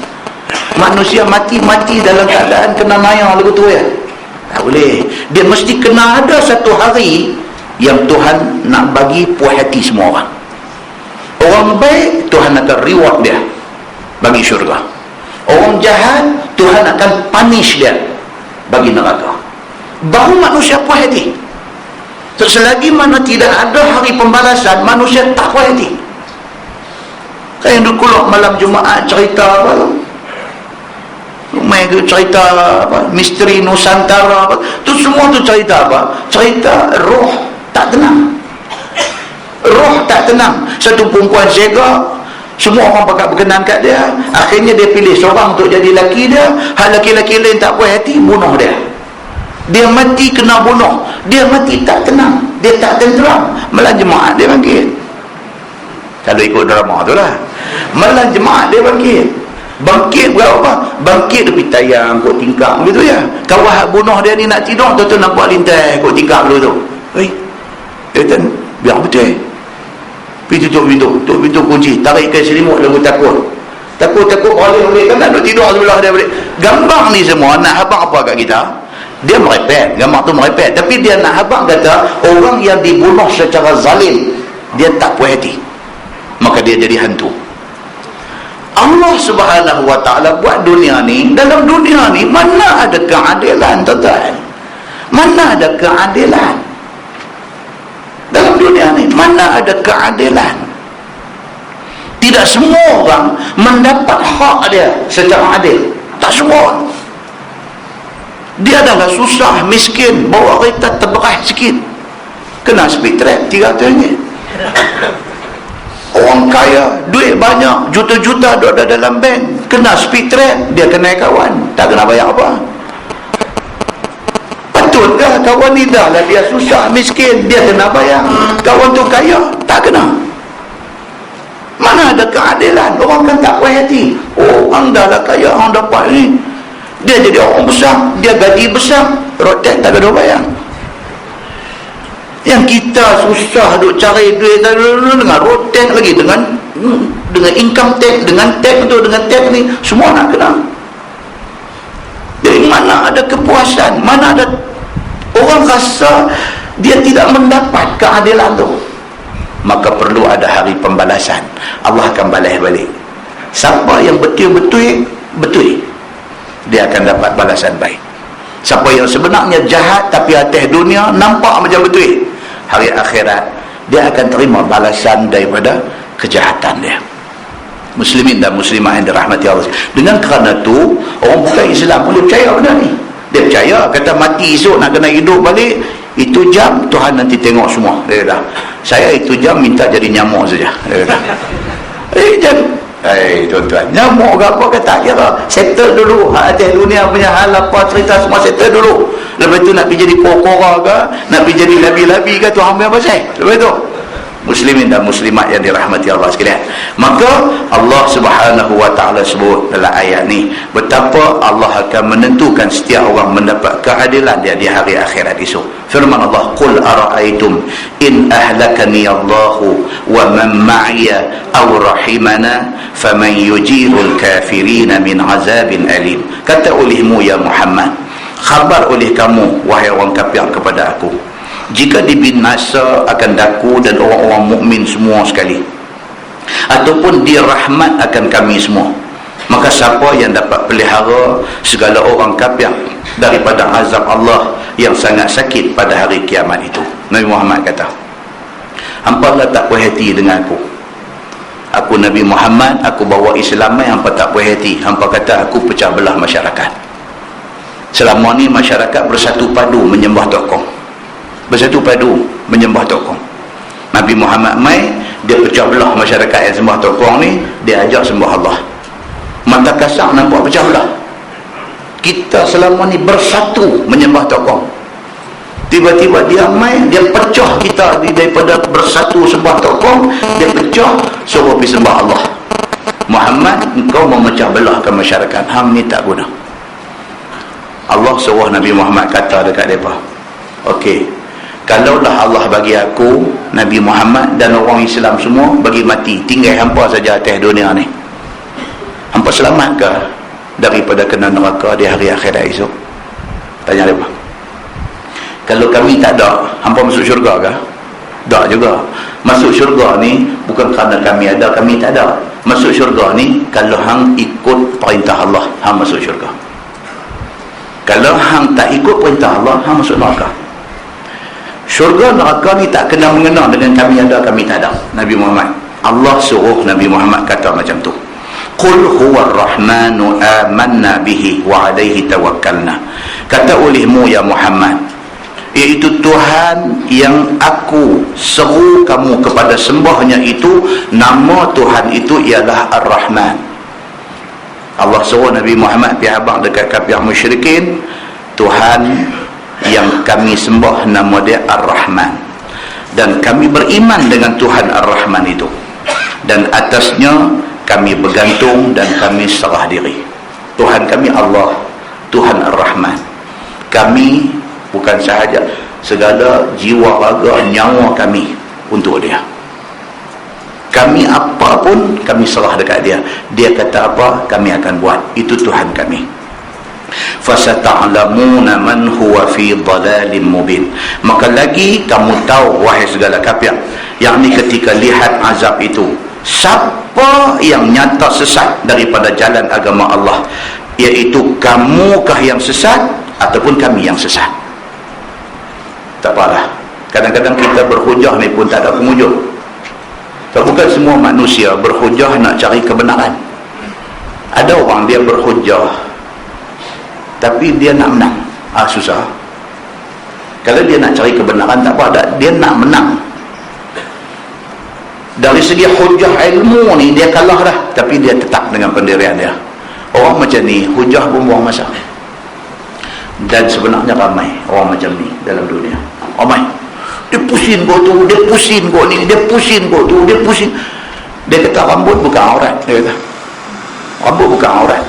Manusia mati dalam keadaan kena nayang lagu tu ya? Tak boleh. Dia mesti kena ada satu hari yang Tuhan nak bagi puas hati semua orang. Orang baik, Tuhan akan reward dia, bagi syurga. Orang jahat, Tuhan akan punish dia, bagi neraka. Baru manusia puas hati. So, selagi mana tidak ada hari pembalasan, manusia tak puas hati. Kan yang dulu malam Jumaat cerita apa tu? Cerita apa? Misteri Nusantara apa? Tu semua tu cerita apa? Cerita roh tak tenang. Roh tak tenang. Satu perempuan sega, semua orang pakat berkenan kat dia, akhirnya dia pilih seorang untuk jadi laki dia. Hal laki-laki lain tak puas hati, bunuh dia. Dia mati kena bunuh. Dia mati tak tenang, dia tak tenteram. Malam Jumaat dia bangkit. Kalau ikut drama tu lah, malam Jumaat dia bangkit. Bangkit berapa? Bangkit tepi tayang kot tingkap gitu ya. Kawan bunuh dia ni nak tidur, tu nampak lintas kot tingkap dulu tu. Dia kata biar betul. Pergi tutup pintu kunci, tarikkan selimut lagu takut boleh kan nak tidur sebelah dia boleh. Gambar ni semua nak habang apa kat kita? Dia merepek, gambar tu merepek, tapi dia nak habang kata orang yang dibunuh secara zalim, dia tak puas hati, maka dia jadi hantu. Allah Subhanahu wa ta'ala buat dunia ni, dalam dunia ni mana ada keadilan tuan-tuan? Mana ada keadilan? Dalam dunia ni mana ada keadilan? Tidak semua orang mendapat hak dia secara adil. Tak semua. Dia adalah susah, miskin, bawa kereta terberat sikit, kena speed trap RM300. Orang kaya, duit banyak, juta-juta ada dalam bank, kena speed trap, dia kena kawan, tak kena bayar apa. Betutkah kawan ni dah lah dia susah, miskin, dia kena bayar, kawan tu kaya, tak kena? Mana ada keadilan? Orang kan tak puas hati. Oh, orang dah lah kaya, orang dapat ni, dia jadi orang besar, dia gaji besar, road tax tak ada bayar. Yang kita susah duk cari duit dengan road tax lagi, dengan income tax, dengan tax tu, dengan tax ni, semua nak kena. Jadi mana ada kepuasan, mana ada orang rasa dia tidak mendapat keadilan tu. Maka perlu ada hari pembalasan. Allah akan balas balik. Siapa yang betul-betul dia akan dapat balasan baik. Siapa yang sebenarnya jahat tapi atas dunia nampak macam betul, hari akhirat dia akan terima balasan daripada kejahatan dia. Muslimin dan muslimah yang dirahmati Allah. Dengan kerana tu orang bukan Islam boleh percaya benda ni. Dia percaya kata mati esok nak kena hidup balik, itu jam Tuhan nanti tengok semua. Dia kata, saya itu jam minta jadi nyamuk saja. Dia kata, tuan-tuan, nyamuk ke apa kata, kira settle dulu hak atas dunia punya hal apa cerita semua settle dulu. Lepas tu nak pergi jadi pokora ke, nak pergi jadi labi-labi ke, Tuhan punya pasal. Lepas tu muslimin dan muslimat yang dirahmati Allah sekalian, maka Allah Subhanahu wa ta'ala sebut dalam ayat ni betapa Allah akan menentukan setiap orang mendapat keadilan dia di hari akhirat esok. Firman Allah, qul ara'aytum in ahlakani Allahu wa man ma'iya aw rahimana faman yujirul kafirina min azabin alim. Kata olehmu ya Muhammad, khabar oleh kamu wahai orang kafir kepada aku, jika dibinasa akan daku dan orang-orang mukmin semua sekali, ataupun dirahmat akan kami semua, maka siapa yang dapat pelihara segala orang kafir daripada azab Allah yang sangat sakit pada hari kiamat itu. Nabi Muhammad kata, hampa lah tak puas hati dengan aku Nabi Muhammad, aku bawa Islam mai, hampa tak puas hati, hampa kata aku pecah belah masyarakat. Selama ni masyarakat bersatu padu menyembah tokoh, bersatu padu menyembah tokoh. Nabi Muhammad mai, dia pecah belah masyarakat yang sembah tokoh ni, dia ajak sembah Allah. Mata kasar nampak pecah belah. Kita selama ni bersatu menyembah tokoh, tiba-tiba dia mai, dia pecah kita daripada bersatu sembah tokoh, dia pecah suruh pergi sembah Allah. Muhammad, engkau memecah belahkan masyarakat, hang ni tak guna. Allah suruh Nabi Muhammad kata dekat mereka, okey, kalaulah Allah bagi aku, Nabi Muhammad dan orang Islam semua bagi mati, tinggal hampa saja atas dunia ni, hampa selamat ke daripada kena neraka di hari akhirat esok? Tanya mereka. Kalau kami tak ada, hampa masuk syurga ke? Tak juga. Masuk syurga ni bukan kerana kami ada, kami tak ada. Masuk syurga ni kalau hang ikut perintah Allah, hang masuk syurga. Kalau hang tak ikut perintah Allah, hang masuk neraka. Syurga neraka ni tak kena mengena dengan kami ada, kami tak ada. Nabi Muhammad, Allah suruh Nabi Muhammad kata macam tu, qul huwa ar-rahmanu amanna bihi wa alaihi tawakkalna. Kata olehmu ya Muhammad, iaitu Tuhan yang aku seru kamu kepada sembahnya itu, nama Tuhan itu ialah Ar-Rahman. Allah suruh Nabi Muhammad pergi abang dekat kafir musyrikin, Tuhan yang kami sembah nama dia Ar-Rahman, dan kami beriman dengan Tuhan Ar-Rahman itu, dan atasnya kami bergantung dan kami serah diri. Tuhan kami Allah, Tuhan Ar-Rahman. Kami bukan sahaja, segala jiwa raga nyawa kami untuk dia. Kami apa pun kami serah dekat dia. Dia kata apa, kami akan buat. Itu Tuhan kami. Fasata'lamuna man huwa fi dhalalin mubin. Maka lagi kamu tahu wahai segala kafir, yakni ketika lihat azab itu, siapa yang nyata sesat daripada jalan agama Allah, iaitu kamukah yang sesat ataupun kami yang sesat. Tak apalah, kadang-kadang kita berhujah ni pun tak ada penghujung. So, bukan semua manusia berhujah nak cari kebenaran. Ada orang dia berhujah tapi dia nak menang. Susah. Kalau dia nak cari kebenaran tak apa, dia nak menang. Dari segi hujah ilmu ni dia kalah dah, tapi dia tetap dengan pendirian dia. Orang macam ni hujah pun buang masa. Dan sebenarnya ramai orang macam ni dalam dunia. Ramai. Dia pusing kau tu, dia pusing kau ni, dia pusing kau tu, dia pusing. Dia kata rambut bukan aurat. Dia kata rambut bukan aurat.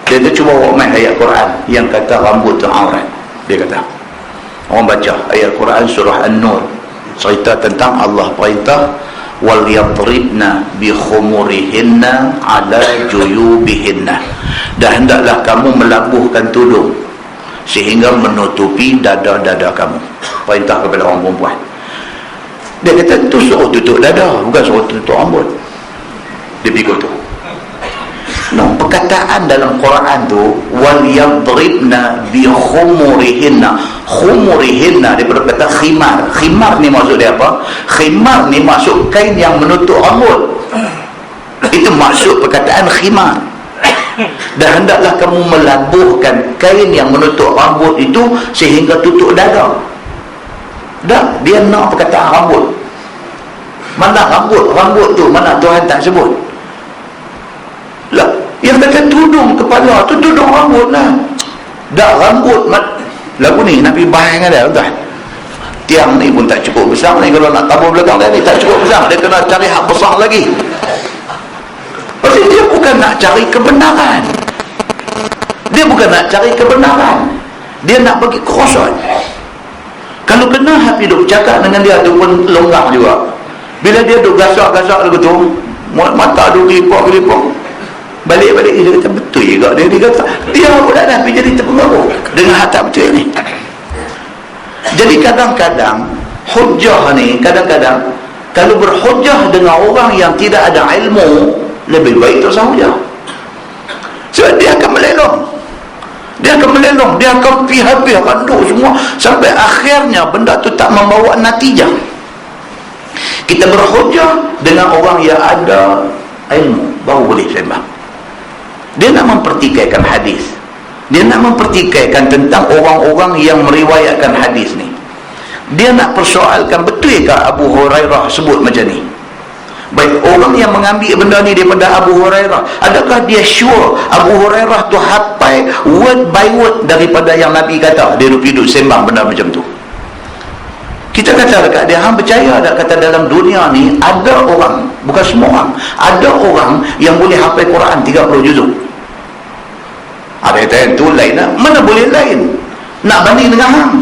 Dia kata cuba awak main ayat Quran yang kata rambut tu aurat. Dia kata orang baca ayat Quran surah An-Nur, cerita tentang Allah perintah wal yadribna bi khumurihinna ala juyubihinna, dan hendaklah kamu melabuhkan tudung sehingga menutupi dada-dada kamu. Perintah kepada orang perempuan. Dia kata tu suruh tutup dada, bukan suruh tutup rambut. Dia pikir tu. No, perkataan dalam Quran tu wal yadribna bi khumurihinna. Khumurihinna daripada kata khimar. Khimar ni maksud dia apa? Khimar ni maksud kain yang menutup rambut. Itu maksud perkataan khimar. Dan hendaklah kamu melabuhkan kain yang menutup rambut itu sehingga tutup dada. Dah, dia nak perkataan rambut. Mana rambut? Rambut tu mana Tuhan tak sebut? Lah, yang kata tudung kepala tu tudung rambut lah. Dah rambut lagu ni Nabi bahang ada tuan. Tiang ni pun tak cukup besar ni, kalau nak tabur belakang dia ni tak cukup besar, dia kena cari hak besar lagi. Pasal dia bukan nak cari kebenaran. Dia bukan nak cari kebenaran. Dia nak bagi kerosot. Kalau kena hati duk cakap dengan dia tu pun longgar juga. Bila dia duk gasak-gasak lagu tu, mata duk kelipuk-kelipuk, balik-balik dia kata betul juga. Dia kata dia pula dah pergi jadi terpengaruh dengan hak tak betul ni. Jadi kadang-kadang hujah ni, kadang-kadang kalau berhujah dengan orang yang tidak ada ilmu, lebih baik tak usah hujah. Sebab dia akan melelong. Dia akan melelong, dia akan habis randuk semua sampai akhirnya benda tu tak membawa natijah. Kita berhujah dengan orang yang ada ilmu baru boleh sembang. Dia nak mempertikaikan hadis. Dia nak mempertikaikan tentang orang-orang yang meriwayatkan hadis ni. Dia nak persoalkan betulkah Abu Hurairah sebut macam ni. Baik, orang yang mengambil benda ni daripada Abu Hurairah, adakah dia sure Abu Hurairah tu hafal word by word daripada yang Nabi kata? Dia duduk sembang benda macam tu. Kita kata dekat dia, hang percaya tak kata dalam dunia ni ada orang, bukan semua orang, ada orang yang boleh hafal Quran 30 juzuk. Ada yang tu lain lah. Mana boleh lain? Nak banding dengan hang.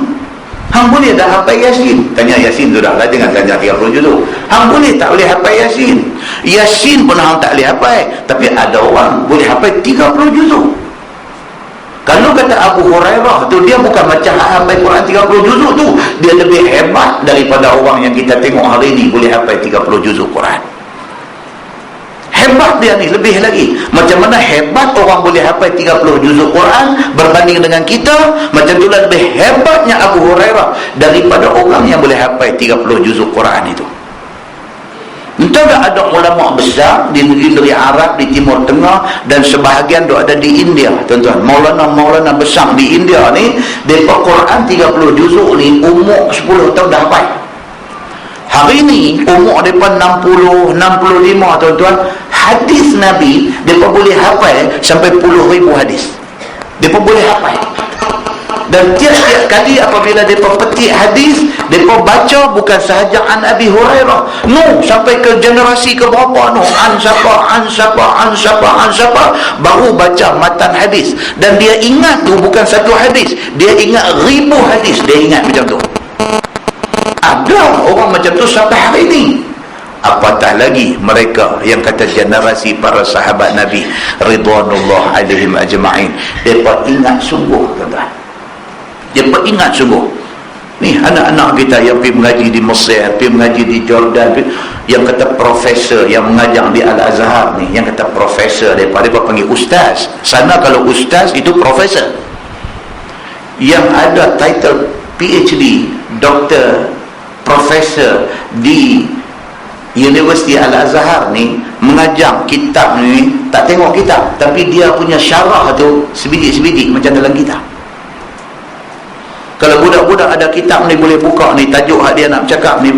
Hang boleh tak hafal Yasin? Tanya Yasin tu dah lah, jangan tanya 30 juzuk. Hang boleh tak boleh hafal Yasin? Yasin pun hang tak boleh hafal, tapi ada orang boleh hafal 30 juzuk. Kalau kata Abu Hurairah tu, dia bukan macam hafal Quran 30 juzuk tu, dia lebih hebat daripada orang yang kita tengok hari ni boleh hafal 30 juzuk Quran. Hebat dia ni lebih lagi. Macam mana hebat orang boleh hafal 30 juzuk Quran berbanding dengan kita, macam itulah lebih hebatnya Abu Hurairah daripada orang yang boleh hafal 30 juzuk Quran itu. Entah tak ada ulama besar di negeri Arab, di Timur Tengah, dan sebahagian tu ada di India, tuan-tuan. Maulana besar di India ni, mereka Quran 30 juzuk ni umur 10 tahun dah hafal. Hari ni umur mereka 60, 65, tuan-tuan. Hadis Nabi mereka boleh hafal sampai puluh ribu hadis. Mereka boleh hafal. Dan tiap-tiap kali apabila mereka petik hadis, mereka baca bukan sahaja an Abi Hurairah, no, sampai ke generasi ke berapa, no, an siapa, baru baca matan hadis. Dan dia ingat tu bukan satu hadis, dia ingat ribu hadis, dia ingat macam tu. Ada orang macam tu sampai hari ini. Apatah lagi mereka yang kata generasi para sahabat Nabi ridwanullah alaihim ajma'in. Mereka ingat sungguh, tuan-tuan. Mereka ingat sungguh. Ni anak-anak kita yang pergi mengaji di Mesir, pergi mengaji di Jordan, yang kata profesor yang mengajar di Al-Azhar ni, yang kata profesor, mereka panggil ustaz. Sana kalau ustaz itu profesor. Yang ada title PhD, doktor, profesor di Universiti Al-Azhar ni mengajar kitab ni, tak tengok kitab, tapi dia punya syarah tu sebidik-sebidik macam dalam kitab. Kalau budak-budak ada kitab ni boleh buka ni, tajuk hak dia nak bercakap ni,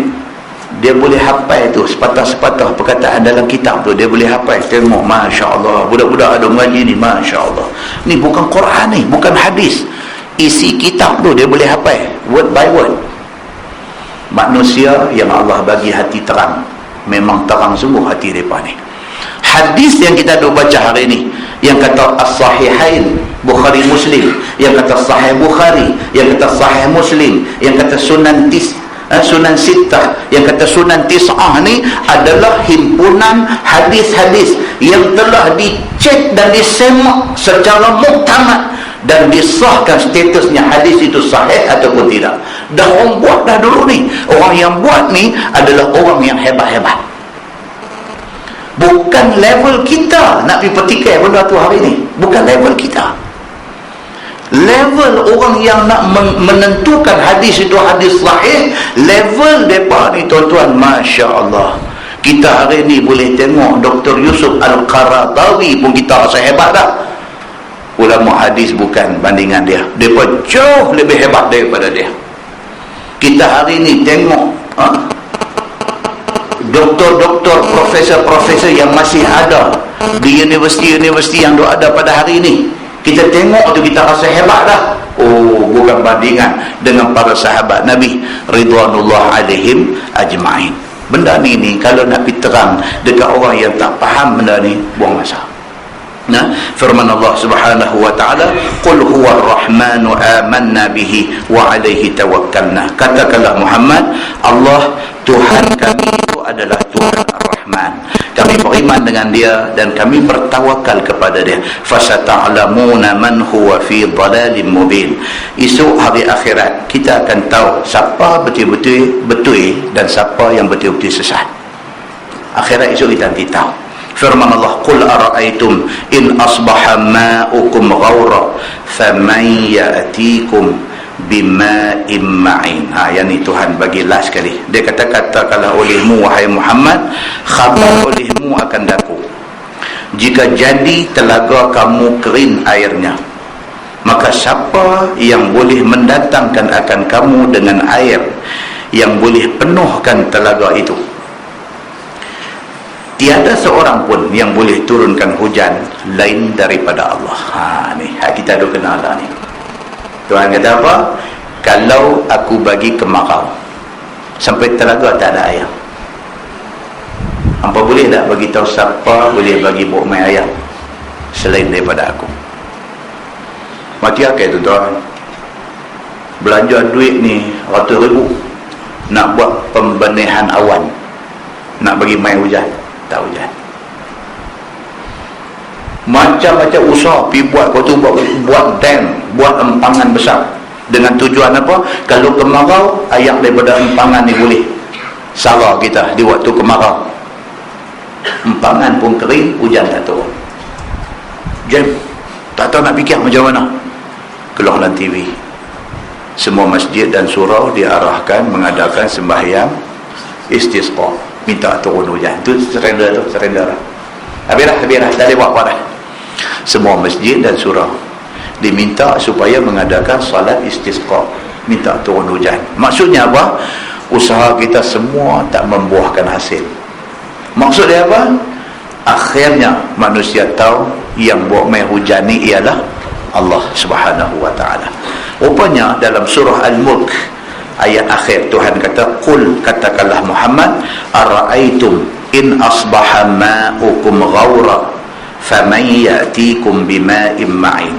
dia boleh hafal tu sepatah-sepatah perkataan dalam kitab tu, dia boleh hafal. Tengok, Masya Allah, budak-budak ada mengaji ni, Masya Allah. Ni bukan Quran ni, bukan hadis, isi kitab tu dia boleh hafal word by word. Manusia yang Allah bagi hati terang, memang terang sungguh hati mereka ni. Hadis yang kita duk baca hari ni, yang kata As-Sahihain, Bukhari Muslim, yang kata Sahih Bukhari, yang kata Sahih Muslim, yang kata Sunan Sittah, yang kata Sunan Tis'ah ni adalah himpunan hadis-hadis yang telah dicek dan disemak secara muktamad dan disahkan statusnya hadis itu sahih ataupun tidak. Dah orang buat dah dulu ni. Orang yang buat ni adalah orang yang hebat-hebat. Bukan level kita nak pergi petikai benda tu hari ni. Bukan level kita. Level orang yang nak menentukan hadis itu hadis sahih, level mereka ni tuan-tuan, Masya Allah. Kita hari ni boleh tengok Dr. Yusuf Al-Qaradawi pun kita rasa hebat tak? Ulama hadis bukan bandingan dia. Mereka jauh lebih hebat daripada dia. Kita hari ni tengok doktor-doktor, profesor-profesor yang masih ada di universiti-universiti yang ada pada hari ini. Kita tengok tu kita rasa hebat dah. Oh, bukan bandingan dengan para sahabat Nabi ridwanullah alaihim ajma'in. Benda ni kalau nak pergi terang dekat orang yang tak faham benda ni, buang masa. Nah, firman Allah Subhanahu wa taala, qul huwar rahmanu amanna bihi wa alaihi tawakkalna. Katakanlah Muhammad, Allah Tuhan kami itu adalah Tuhan Ar-Rahman. Kami beriman dengan dia dan kami bertawakal kepada dia. Fasata'lamuna man huwa fi dhalalin mubin. Esok hari akhirat kita akan tahu siapa betul-betul dan siapa yang betul-betul sesat. Akhirat esok kita nanti tahu. Firman Allah, qul ara'aytum in asbaha ma'ukum ghawra faman ya'tikum bima'in ma'in. Yang ni Tuhan bagi last sekali. Dia kata-katakanlah olehmu wahai Muhammad, khabar olehmu akan daku, jika jadi telaga kamu kering airnya, maka siapa yang boleh mendatangkan akan kamu dengan air yang boleh penuhkan telaga itu? Tiada seorang pun yang boleh turunkan hujan lain daripada Allah. Ni hak kita dah kenal dah ni. Tuhan kata apa? Kalau aku bagi kemarau sampai telaga tak ada air, hampa boleh tak bagi tahu siapa boleh bagi buat main air selain daripada aku? Mati akal tuan-tuan. Belanja duit ni ratus ribu nak buat pembenihan awan, nak bagi main hujan, tak hujan. Macam-macam usaha pergi buat, kau tu buat dam, buat empangan besar dengan tujuan apa? Kalau kemarau, air daripada empangan ni boleh sara kita di waktu kemarau. Empangan pun kering, hujan tak turun. Jam tak tahu nak fikir macam mana. Keluar dalam TV, semua masjid dan surau diarahkan mengadakan sembahyang istisqa, minta turun hujan. Tu surrender tu, surrender. Habislah, tak boleh buat apa dah. Semua masjid dan surau diminta supaya mengadakan salat istisqa, minta turun hujan. Maksudnya apa? Usaha kita semua tak membuahkan hasil. Maksud dia apa? Akhirnya manusia tahu yang buat main hujan ni ialah Allah Subhanahu wa ta'ala. Rupanya dalam surah Al-Mulk ayat akhir Tuhan kata, qul, katakanlah Muhammad, ara'aitum in asbaha ma'ukum ghawra faman ya'tikum bima'in ma'in.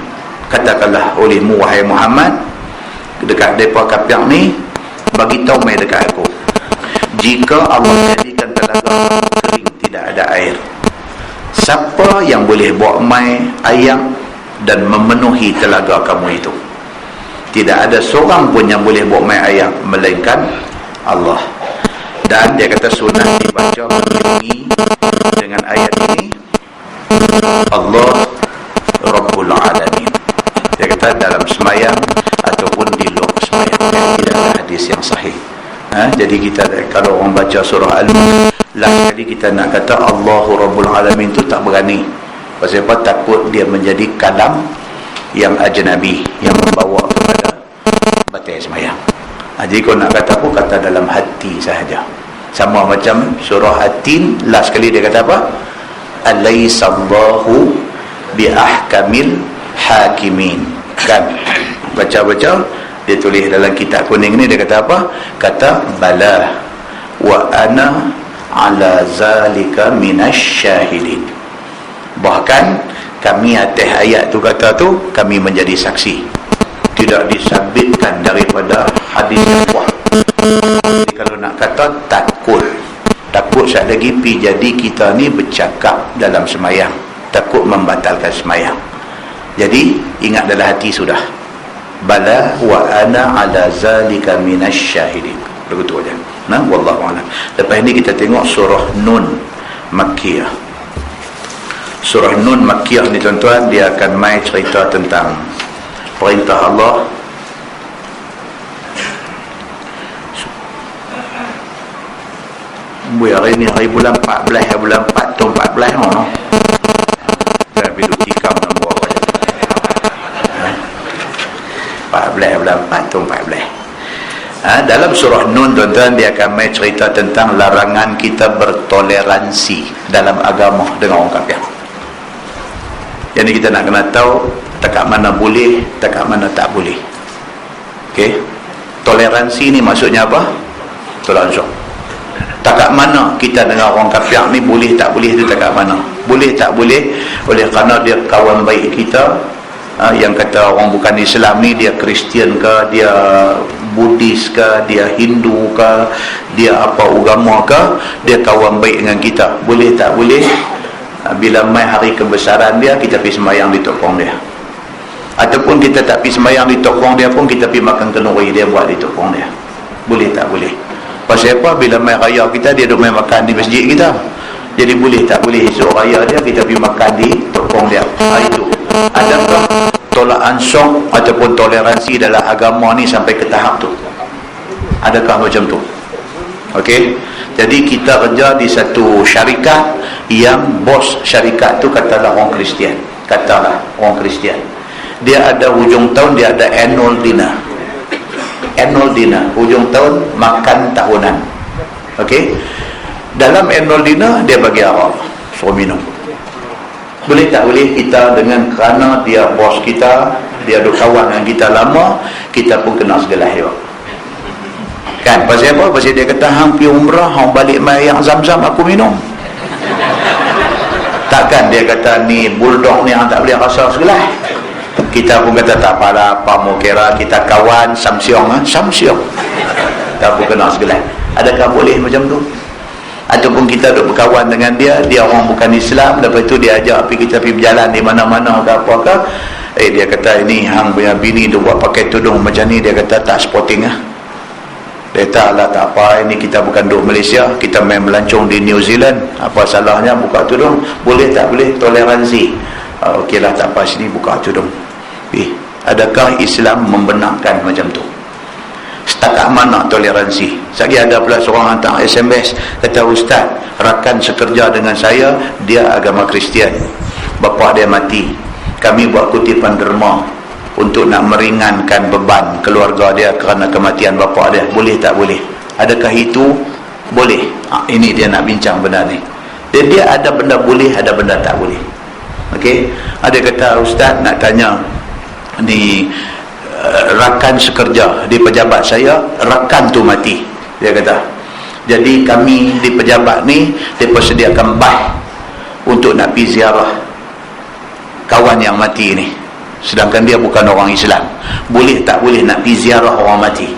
Katakanlah olehmu wahai Muhammad dekat depa kafir ni, bagi tahu mai dekat aku, jika Allah jadikan telaga kering tidak ada air, siapa yang boleh buat mai air dan memenuhi telaga kamu itu? Tidak ada seorang pun yang boleh buat mai air melainkan Allah. Dan dia kata sunnah dibaca begini dengan ayat ini, Allah Rabbul Alamin. Dia kata dalam semayang ataupun di luar semayang. Tidak ada hadis yang sahih. Jadi kita kalau orang baca surah Al-Mulk Last kali kita nak kata Allahu Rabbul Alamin tu tak berani. Pasal apa? Takut dia menjadi kalam yang ajnabi, yang membawa kepada batal sembahyang. Jadi kalau nak kata apa, kata dalam hati sahaja. Sama macam surah At-Tin, last kali dia kata apa? Alaisallahu biahkamil hakimin. Kan? Baca-baca, dia tulis dalam kitab kuning ni, dia kata apa? Kata bala wa ana ala zalika minasyahidin. Bahkan kami atas ayat tu kata tu, kami menjadi saksi. Tidak disabitkan daripada hadis yang kuat. Jadi kalau nak kata takut sekali lagi pi jadi kita ni bercakap dalam semayang, takut membatalkan semayang. Jadi ingat dalam hati sudah, bala wa ana ala zalika minasyahidin. Begitu aja. Nah, wallahu a'lam. Lepas ni kita tengok surah Nun Makkiyah. Surah Nun Makkiyah ni tuan-tuan, dia akan mai cerita tentang perintah Allah hari ni hari bulan 14, bulan 4 tahun 14 no. Dah duduk tikam nombor 14 bulan 4 tahun 14. Dalam surah Nun tuan-tuan, dia akan mai cerita tentang larangan kita bertoleransi dalam agama dengan orang kafir. Jadi kita nak kena tahu takat mana boleh, takat mana tak boleh. Okey. Toleransi ni maksudnya apa? Toleransi. Takat mana kita dengan orang kafir ni boleh tak boleh tu, takat mana? Boleh tak boleh oleh kerana dia kawan baik kita. Yang kata orang bukan Islam ni, dia Kristian ke, dia Buddhis ke, dia Hindu ke, dia apa agama ke, dia kawan baik dengan kita. Boleh tak boleh? Bila mai hari kebesaran dia, kita pergi sembahyang di tokong dia. Ataupun kita tak pergi sembahyang di tokong dia pun, kita pergi makan kenduri dia buat di tokong dia. Boleh tak boleh? Pasal apa? Bila mai raya kita, dia duk mai makan di masjid kita. Jadi boleh tak boleh esok raya dia, kita pergi makan di tokong dia. Itu. Adakah tolak ansur ataupun toleransi dalam agama ni sampai ke tahap tu? Adakah macam tu? Okey. Jadi kita kerja di satu syarikat yang bos syarikat tu katalah orang Kristian. Katalah orang Kristian. Dia ada hujung tahun, dia ada annual dinner. Annual dinner, hujung tahun makan tahunan. Okey. Dalam annual dinner dia bagi arak, suruh minum. Boleh tak boleh kita dengan kerana dia bos kita, dia ada kawan dengan kita lama, kita pun kena segala hewan. Kan? Pasal apa? Pasal dia kata hang pergi umrah, hang balik mai yang zam-zam aku minum. Takkan dia kata ni bulldog ni hang tak boleh rasa segelas. Kita pun kata tak apalah, apa mau kira kita kawan samsiong, samsiong. Tak pun kena segelas. Adakah boleh macam tu? Ataupun kita duk berkawan dengan dia, dia orang bukan Islam, lepas tu dia ajak kita pergi berjalan di mana-mana ke apa-apa. Dia kata ini hang punya bini dia buat pakai tudung macam ni, dia kata tak sporting ah. Dia kata lah tak apa, ini kita bukan duk Malaysia, kita main melancong di New Zealand, apa salahnya buka tudung? Boleh tak boleh? Toleransi. Okeylah tak apa, sini buka tudung. Adakah Islam membenarkan macam tu? Setakat mana toleransi? Sekali ada pula seorang hantar SMS, kata ustaz, rakan sekerja dengan saya, dia agama Kristian, bapa dia mati, kami buat kutipan derma untuk nak meringankan beban keluarga dia kerana kematian bapa dia. Boleh tak boleh? Adakah itu boleh? Ini dia nak bincang benda ni. Dia ada benda boleh, ada benda tak boleh. Okey. Ada kata ustaz nak tanya ni, rakan sekerja di pejabat saya, rakan tu mati, dia kata. Jadi kami di pejabat ni, mereka sediakan bas untuk nak pergi ziarah kawan yang mati ni, sedangkan dia bukan orang Islam. Boleh tak boleh nak pergi ziarah orang mati?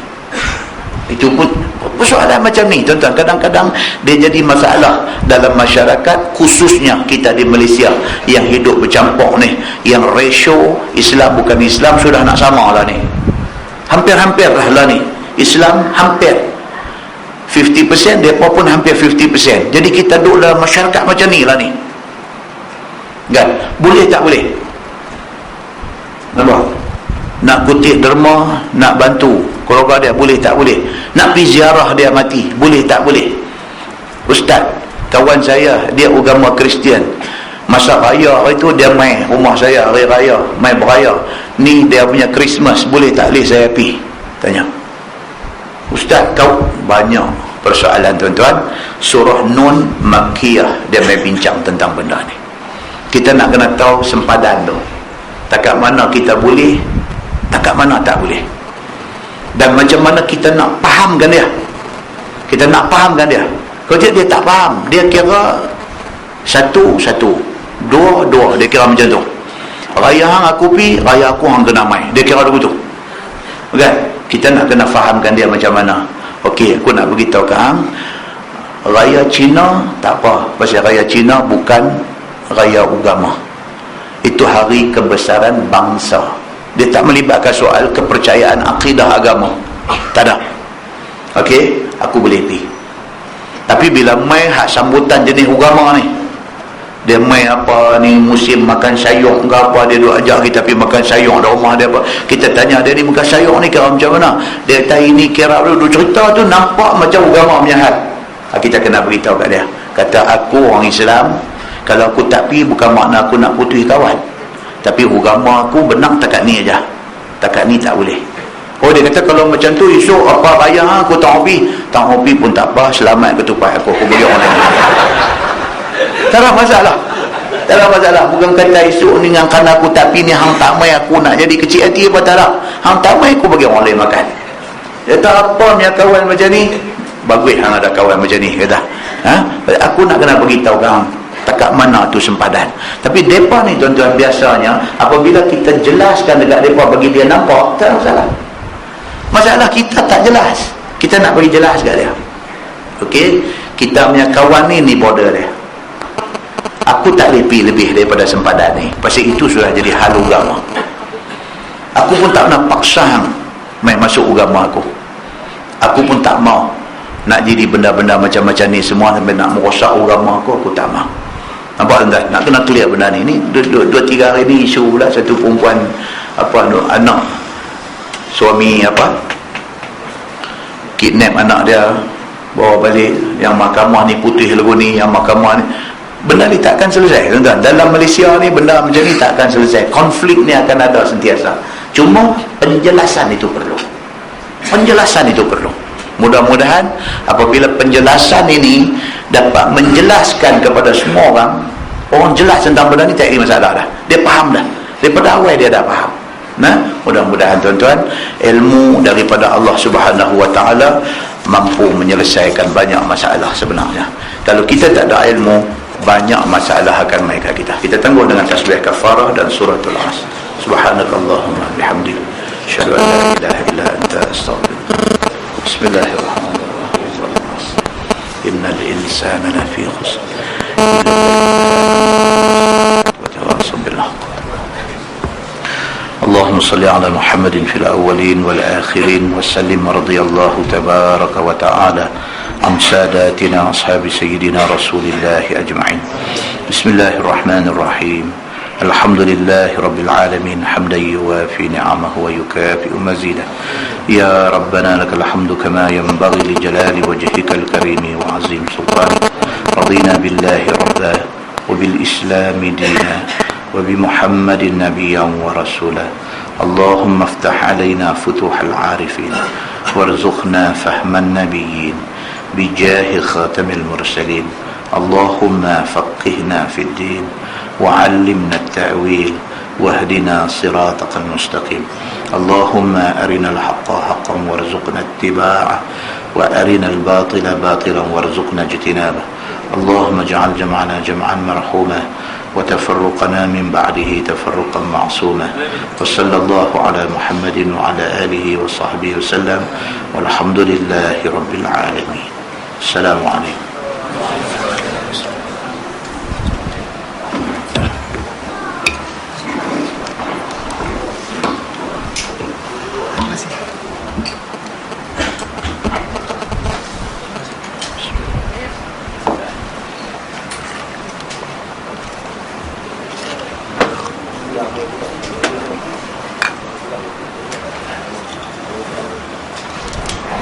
Itu pun persoalan macam ni tuan-tuan. Kadang-kadang dia jadi masalah dalam masyarakat, khususnya kita di Malaysia yang hidup bercampur ni, yang ratio Islam bukan Islam sudah nak sama lah ni, hampir-hampir lah ni. Islam hampir 50%, mereka pun hampir 50%. Jadi kita duduk dalam masyarakat macam ni lah ni kan? Boleh tak boleh? Nampak? Nak kutip derma, nak bantu keluarga dia, boleh tak boleh? Nak pergi ziarah dia mati, boleh tak boleh? Ustaz, kawan saya dia agama Kristian, masa raya itu dia mai rumah saya, hari raya mai beraya, ni dia punya Christmas, boleh tak boleh saya pergi? Tanya. Ustaz, kau banyak persoalan tuan-tuan. Surah Nun Makkiyah dia mai bincang tentang benda ni. Kita nak kena tahu sempadan tu, takat mana kita boleh, takat mana tak boleh, dan macam mana kita nak fahamkan dia. Kita nak fahamkan dia. Kalau dia tak faham, dia kira satu, dua, dia kira macam tu. Raya hang aku pi, raya aku hang kena mai, dia kira begitu. Kan? Kita nak kena fahamkan dia macam mana. Okey, aku nak beritahu ke hang, raya Cina tak apa, pasal raya Cina bukan raya agama, itu hari kebesaran bangsa. Dia tak melibatkan soal kepercayaan akidah agama, tak ada. Okey, aku boleh pergi. Tapi bila mai hak sambutan jenis agama ni, dia mai apa ni, musim makan sayur ke apa, dia duk ajak kita pergi makan sayur di rumah dia apa, kita tanya dia ni makan sayur ni kira macam mana, dia kata ini kira dulu cerita tu nampak macam agama punya hal. Kita kena beritahu kat dia, kata aku orang Islam, kalau aku tak pergi bukan makna aku nak putus kawan, tapi agama aku benang takat ni aja, takat ni tak boleh. Oh, dia kata kalau macam tu esok apa raya aku tak hobi pun tak apa, selamat ketupat aku bagi orang lain. Tak ada masalah, tak ada masalah. Bukan kata esok ni kan aku tak pergi ni hang tak mai aku nak jadi kecil hati apa, tak ada. Hang tak mai aku bagi orang lain makan. Dia tak apa punya kawan macam ni, bagus hang ada kawan macam ni, kata. Aku nak kena beritahu kau takat mana tu sempadan. Tapi mereka ni tuan-tuan, biasanya apabila kita jelaskan dekat mereka bagi dia nampak, tak ada masalah. Masalah kita tak jelas, kita nak bagi jelas kat dia. Okey, kita punya kawan ni border dia, aku tak lebih daripada sempadan ni, pasal itu sudah jadi hal agama. Aku pun tak nak paksa hang main masuk agama aku. Aku pun tak mau nak jadi benda-benda macam-macam ni semua sampai nak merosak agama aku tak mau. Nampak tuan? Nak kena clear benda ni. Ni 2-3 hari ni isu pula satu perempuan apa, anak suami apa, kidnap anak dia, bawa balik, yang mahkamah ni putih lagu ni, yang mahkamah ni, benda ni takkan selesai tuan-tuan. Dalam Malaysia ni benda macam ni takkan selesai. Konflik ni akan ada sentiasa. Cuma penjelasan itu perlu, penjelasan itu perlu. Mudah-mudahan apabila penjelasan ini dapat menjelaskan kepada semua orang jelas tentang benda ni, tak ada masalah dah. Dia faham dah, daripada awal dia dah faham. Nah, mudah-mudahan tuan-tuan, ilmu daripada Allah Subhanahu Wa Taala mampu menyelesaikan banyak masalah sebenarnya. Kalau kita tak ada ilmu, banyak masalah akan mai kat kita. Kita tangguh dengan tasbih kafarah dan suratul Asr. Subhanakallahumma bihamdika, asyhadu an la ilaha illa anta, astaghfiruka. Bismillahirrahmanirrahim. Innal insana lafi khusr. Wa tawasaw bil haqq. اللهم صل على محمد في الأولين والآخرين وسلم. رضي الله تبارك وتعالى عن ساداتنا أصحاب سيدنا رسول الله أجمعين. بسم الله الرحمن الرحيم. الحمد لله رب العالمين حمدا يوافي نعمه ويكافئ مزيده. يا ربنا لك الحمد كما ينبغي لجلال وجهك الكريم وعظيم سلطانك. رضينا بالله ربا وبالإسلام دينا وبمحمد نبيا ورسولا. اللهم افتح علينا فتوح العارفين وارزقنا فهم النبيين بجاه خاتم المرسلين. اللهم فقهنا في الدين وعلمنا التأويل واهدنا صراطك المستقيم. اللهم أرنا الحق حقا وارزقنا اتباعه وأرنا الباطل باطلا وارزقنا اجتنابه. اللهم اجعل جمعنا جمعا مرحوما وتفرقنا من بعده تفرقا معصوما. وصلى الله على محمد وعلى آله وصحبه وسلم والحمد لله رب العالمين. السلام عليكم.